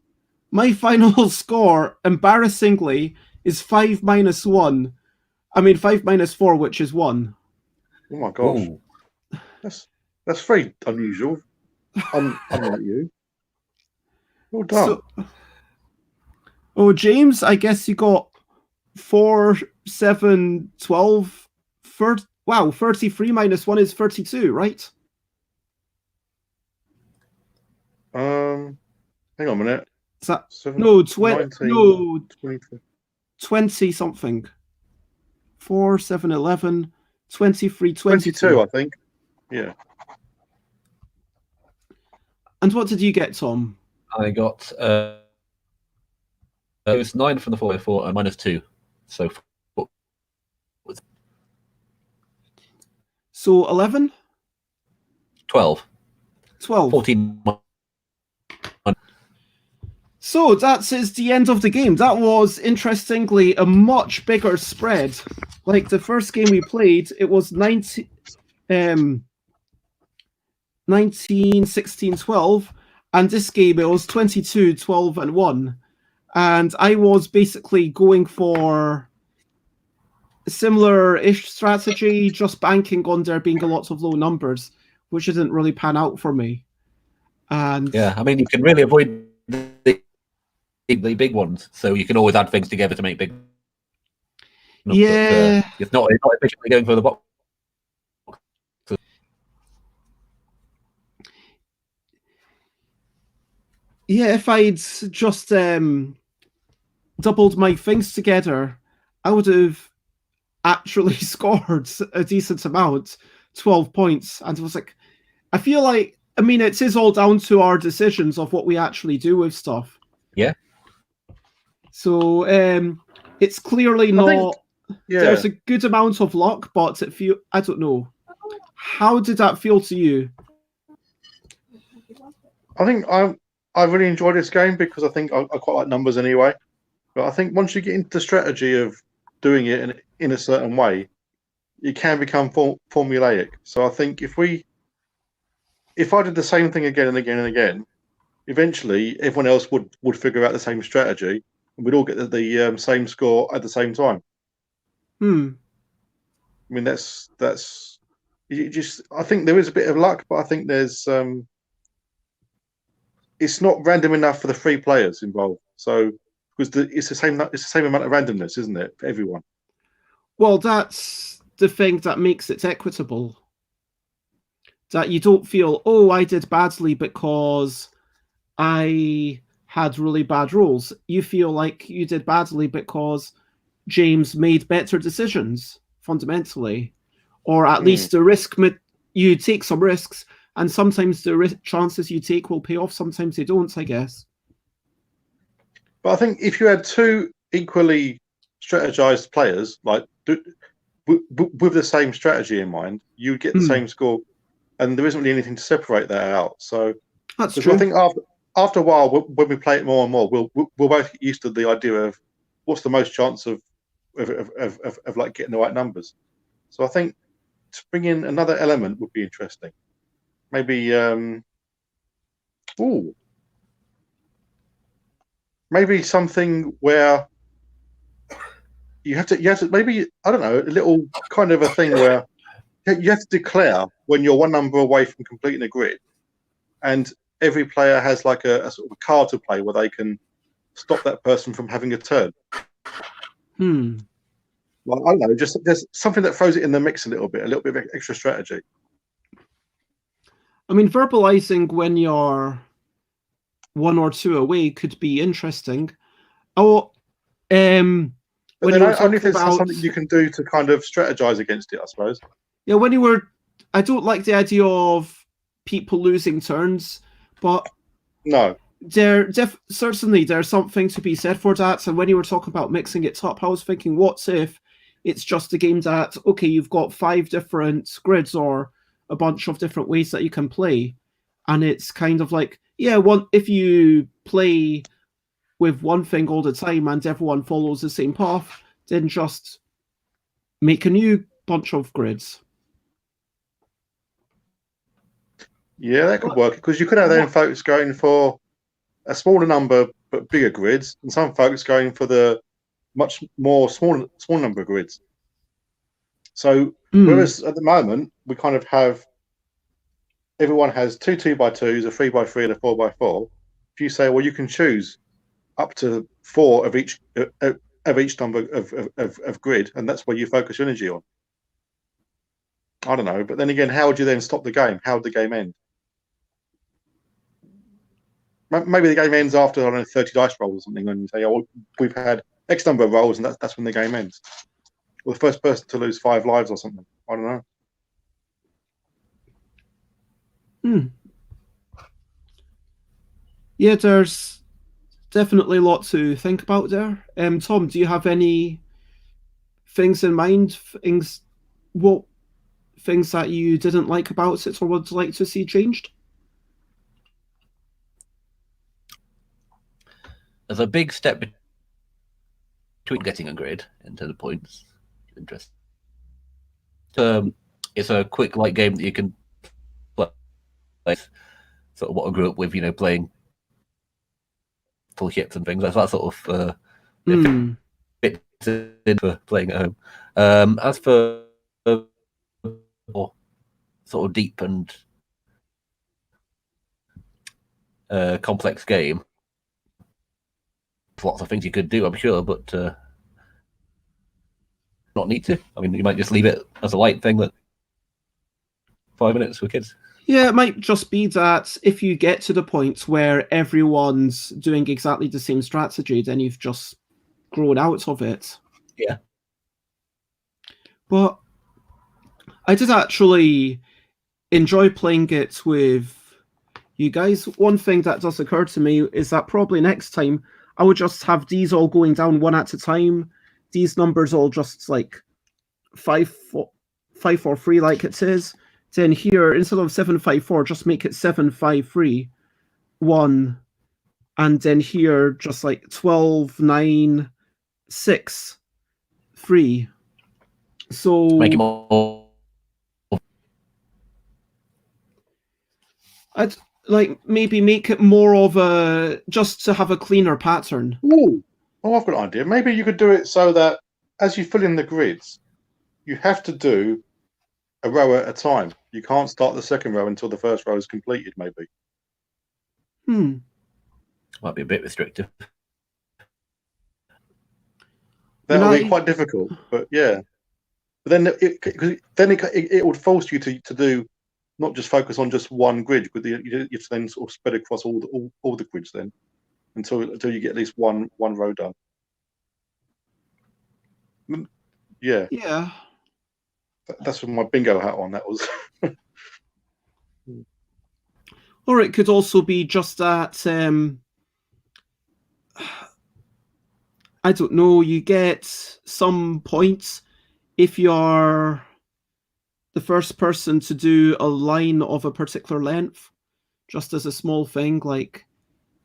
my final score, embarrassingly, is 5 minus 1. I mean 5 minus 4, which is 1. Oh my gosh. Ooh. That's very unusual. Unlike you. Well done. Oh, James, I guess you got 4, 7, 12, 30, wow, 33 minus 1 is 32, right? Hang on a minute. Is that, 7, no, 19, 23. 20 something. 4, 7, 11, 23, 22. 22, I think. Yeah. And what did you get, Tom? I got it was 9 from the 4x4 and minus 2. So 11? 12. 12. 14. So that is the end of the game. That was, interestingly, a much bigger spread. Like the first game we played, it was 19, 16, 12. And this game, it was 22, 12, and 1. And I was basically going for a similar-ish strategy, just banking on there being a lot of low numbers, which didn't really pan out for me. And yeah, I mean, you can really avoid the big ones, so you can always add things together to make big. Yeah, but, it's not efficiently going for the box. Yeah, if I'd just doubled my things together, I would have actually scored a decent amount, 12 points. And it was like, I feel like, I mean, it is all down to our decisions of what we actually do with stuff. Yeah. So it's clearly not. Yeah. There's a good amount of luck, but I don't know. How did that feel to you? I think I really enjoyed this game because I think I quite like numbers anyway. But I think once you get into the strategy of doing it in a certain way, it can become formulaic. So I think if I did the same thing again and again and again, eventually everyone else would figure out the same strategy, and we'd all get the same score at the same time. I mean, that's you just. I think there is a bit of luck, but I think there's it's not random enough for the 3 players involved. So because it's the same amount of randomness, isn't it, for everyone? Well, that's the thing that makes it equitable. That you don't feel, oh, I did badly because I had really bad rolls. You feel like you did badly because James made better decisions, fundamentally. Or at least the risk, you take some risks, and sometimes the chances you take will pay off, sometimes they don't, I guess. But I think if you had two equally strategized players, like with the same strategy in mind, you'd get the same score, and there isn't really anything to separate that out. So that's true. I think after a while, when we play it more and more, we'll both get used to the idea of what's the most chance of like getting the right numbers. So I think to bring in another element would be interesting. Maybe maybe something where you have to maybe, I don't know, a little kind of a thing where you have to declare when you're one number away from completing a grid, and every player has like a sort of a card to play where they can stop that person from having a turn. Well, I don't know, just there's something that throws it in the mix a little bit of extra strategy. I mean, verbalizing when you're one or two away could be interesting. But then only if there's something you can do to kind of strategize against it, I suppose. Yeah, I don't like the idea of people losing turns, but no, certainly there's something to be said for that. And when you were talking about mixing it up, I was thinking, what if it's just a game that, okay, you've got 5 different grids or a bunch of different ways that you can play, and it's kind of like, yeah, if you play with one thing all the time and everyone follows the same path, then just make a new bunch of grids. Yeah, that could work, because you could have then folks going for a smaller number but bigger grids, and some folks going for the much more small number of grids. So whereas at the moment we kind of have, everyone has 2 2x2s, a 3x3, and a 4x4. If you say, well, you can choose up to 4 of each number of grid, and that's where you focus your energy on. I don't know, but then again, how would you then stop the game? How would the game end? Maybe the game ends after, I don't know, 30 dice rolls or something, and you say, oh, we've had X number of rolls, and that's when the game ends. Or the first person to lose 5 lives or something. I don't know. Yeah, there's definitely a lot to think about there. Tom, do you have any things in mind? Things that you didn't like about it or would like to see changed? There's a big step between getting a grid into the points. Interesting. It's a quick light game that you can play. Sort of what I grew up with, playing full ships and things. That's that sort of bits in for playing at home. As for more sort of deep and complex game, lots of things you could do, I'm sure, but not need to. I mean, you might just leave it as a light thing that 5 minutes for kids. Yeah, it might just be that if you get to the point where everyone's doing exactly the same strategy, then you've just grown out of it. Yeah. But I did actually enjoy playing it with you guys. One thing that does occur to me is that probably next time I would just have these all going down one at a time. These numbers all just like 5, 4, 3 like it says. Then here, instead of 7, 5, 4, just make it 7, 5, 3, 1. And then here, just like 12, 9, 6, 3. So make it more. I'd like maybe make it more of a, just to have a cleaner pattern. Ooh. Oh, I've got an idea. Maybe you could do it so that as you fill in the grids, you have to do a row at a time. You can't start the second row until the first row is completed, maybe. Might be a bit restrictive. That'll be quite difficult, but yeah. But then it would force you to do not just focus on just one grid, but you have to then sort of spread across all the grids then until you get at least one row done. Yeah, Yeah. that's with my bingo hat on. That was. Or it could also be just that, I don't know, you get some points if you're the first person to do a line of a particular length, just as a small thing, like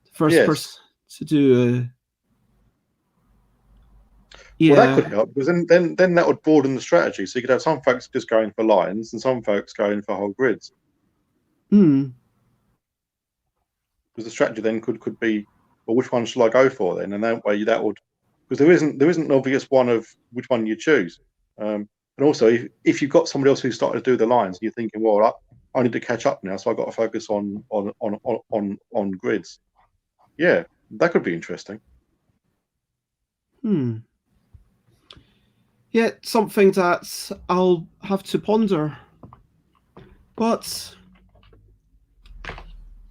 the first person to do a... Yeah. Well, that could help, because then that would broaden the strategy. So you could have some folks just going for lines and some folks going for whole grids. Hmm. Because the strategy then could be, well, which one shall I go for then? And that way that would, because there isn't an obvious one of which one you choose. And also, if you've got somebody else who's starting to do the lines, you're thinking, well, I need to catch up now, so I've got to focus on grids. Yeah, that could be interesting. Yeah, something that I'll have to ponder. But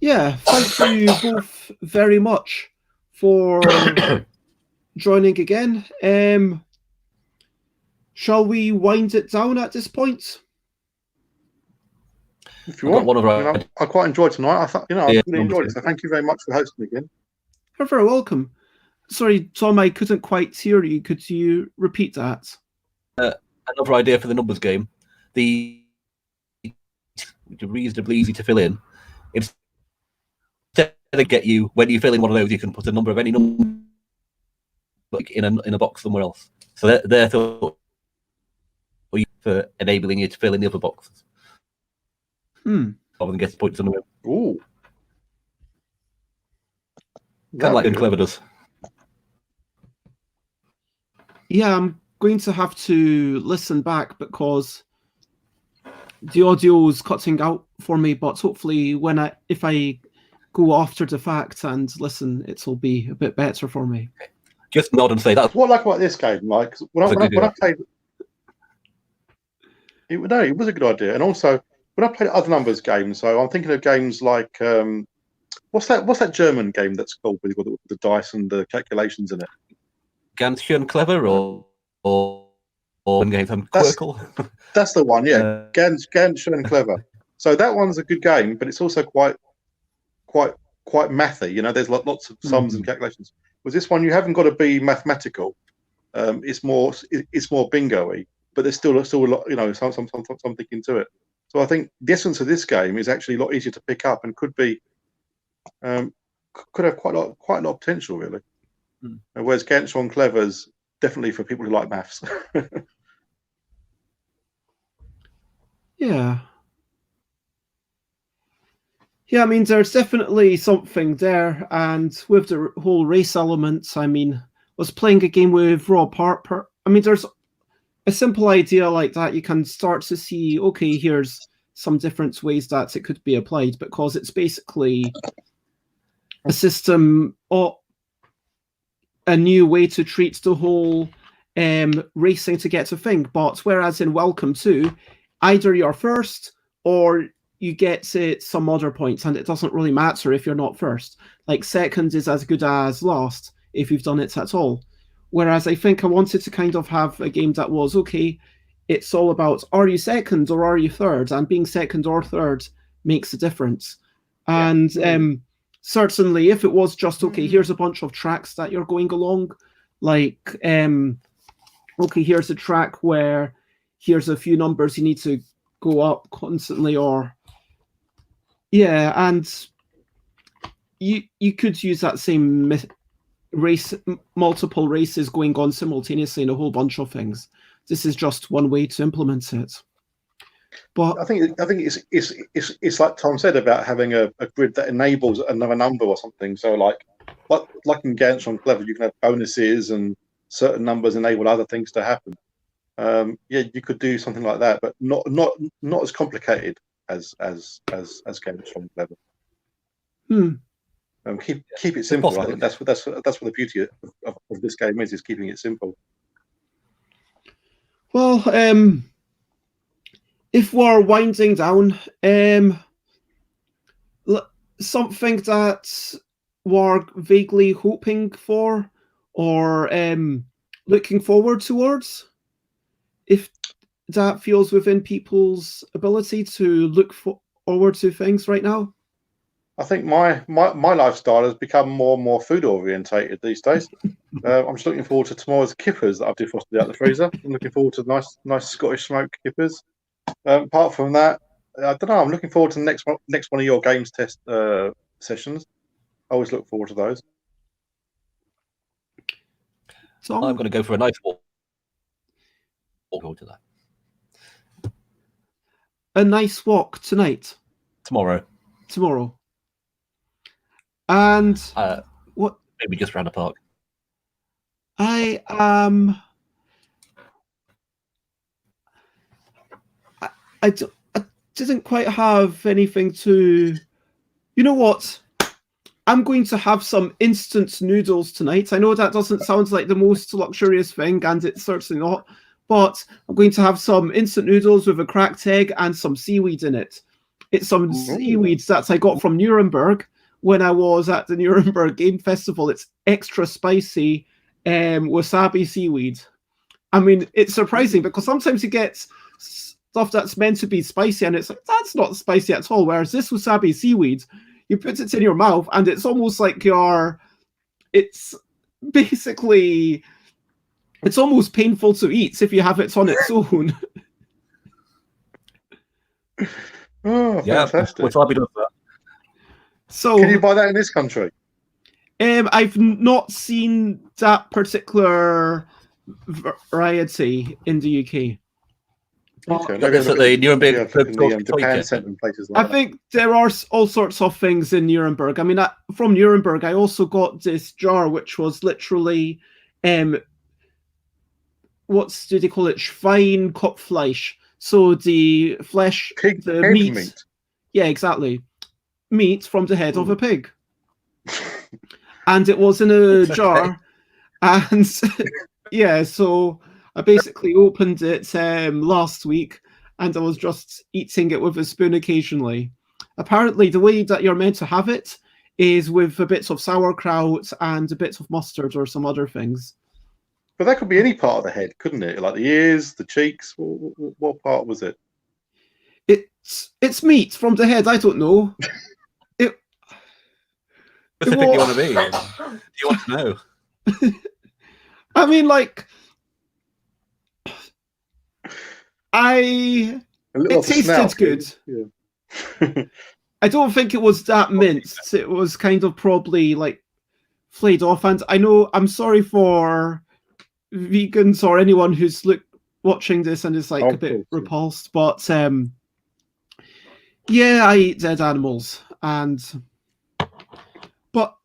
yeah, thank you both very much for joining again. Shall we wind it down at this point? If you want. I quite enjoyed tonight. I thought, I really enjoyed it. So thank you very much for hosting again. You're very welcome. Sorry, Tom, I couldn't quite hear you. Could you repeat that? Another idea for the numbers game. Which are reasonably easy to fill in. Instead of get you, when you fill in one of those, you can put a number of any number like in a box somewhere else. So they're for enabling you to fill in the other boxes. Rather than get points on the web. Ooh. Kind of like Clever does. Yeah, I'm going to have to listen back because the audio is cutting out for me, but hopefully if I go after the fact and listen, it'll be a bit better for me. Just nod and say that. What I like about this game, like when I played it was a good idea. And also when I played other numbers games, so I'm thinking of games like what's that German game that's called with the dice and the calculations in it? Ganz schön clever or games I'm Quirkle. That's the one, yeah. Ganz schön clever. So that one's a good game, but it's also quite mathy. There's lots of sums and calculations. With this one, you haven't got to be mathematical. It's more bingo-y, but there's still a lot, something into it. So I think the essence of this game is actually a lot easier to pick up and could have quite a lot of potential, really. Whereas Ganz schön clever's definitely for people who like maths. Yeah. Yeah, I mean, there's definitely something there. And with the whole race element, I mean, I was playing a game with Rob Harper. I mean, there's a simple idea like that. You can start to see, okay, here's some different ways that it could be applied, because it's basically a system or a new way to treat the whole racing to get a thing. But whereas in Welcome 2, either you're first or you get some other points, and it doesn't really matter if you're not first. Like second is as good as last if you've done it at all. Whereas I think I wanted to kind of have a game that was, okay, it's all about, are you second or are you third? And being second or third makes a difference. And certainly if it was just, okay, here's a bunch of tracks that you're going along, like, okay, here's a track where here's a few numbers you need to go up constantly, or yeah, and you could use that same multiple races going on simultaneously in a whole bunch of things. This is just one way to implement it. But I think it's like Tom said about having a grid that enables another number or something. So like in Ganz schön clever, you can have bonuses and certain numbers enable other things to happen. Yeah, you could do something like that, but not as complicated as Ganz schön clever. Keep it simple. I think that's what the beauty of this game is keeping it simple. Well, if we're winding down, something that we're vaguely hoping for or looking forward towards, if that feels within people's ability to look forward to things right now. I think my lifestyle has become more and more food orientated these days. I'm just looking forward to tomorrow's kippers that I've defrosted out the freezer. I'm looking forward to nice Scottish smoked kippers. Apart from that, I don't know. I'm looking forward to the next one of your games test sessions. I always look forward to those. So I'm going to go for a nice walk. Forward to that. A nice walk tonight. Tomorrow. And what? Maybe just around the park. I didn't quite have anything to. You know what? I'm going to have some instant noodles tonight. I know that doesn't sound like the most luxurious thing, and it's certainly not. But I'm going to have some instant noodles with a cracked egg and some seaweed in it. It's some seaweeds that I got from Nuremberg when I was at the Nuremberg Game Festival. It's extra spicy wasabi seaweed. I mean, it's surprising because sometimes you get stuff that's meant to be spicy and it's like, that's not spicy at all. Whereas this wasabi seaweed, you put it in your mouth and it's almost like it's basically, it's almost painful to eat if you have it on its own. Oh, fantastic. Wasabi does that. So, can you buy that in this country? I've not seen that particular variety in the UK. Okay, Got this at the Nuremberg Japan Centre and places like I think there are all sorts of things in Nuremberg. I mean, from Nuremberg, I also got this jar, which was literally, what do they call it? Schweinkopffleisch. So the flesh, the meat. Yeah, exactly. Meat from the head of a pig. And it was in a jar. And yeah, so I basically opened it last week and I was just eating it with a spoon occasionally. Apparently, the way that you're meant to have it is with a bit of sauerkraut and a bit of mustard or some other things. But that could be any part of the head, couldn't it? Like the ears, the cheeks. What part was it? It's meat from the head. I don't know. Specific you want to be? Do you want to know? I mean, like, it tasted good. Yeah. I don't think it was that minced. It was kind of probably like flayed off. And I know, I'm sorry for vegans or anyone who's watching this and is like a bit repulsed, but yeah, I eat dead animals. But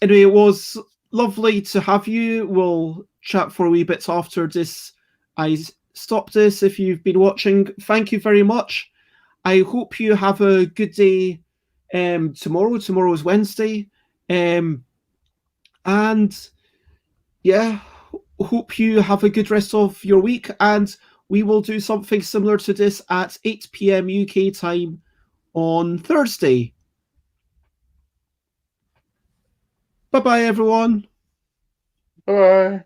anyway, it was lovely to have you. We'll chat for a wee bit after this. I stop this if you've been watching. Thank you very much. I hope you have a good day tomorrow. Tomorrow is Wednesday. And yeah, hope you have a good rest of your week. And we will do something similar to this at 8 p.m. UK time on Thursday. Bye-bye, everyone. Bye.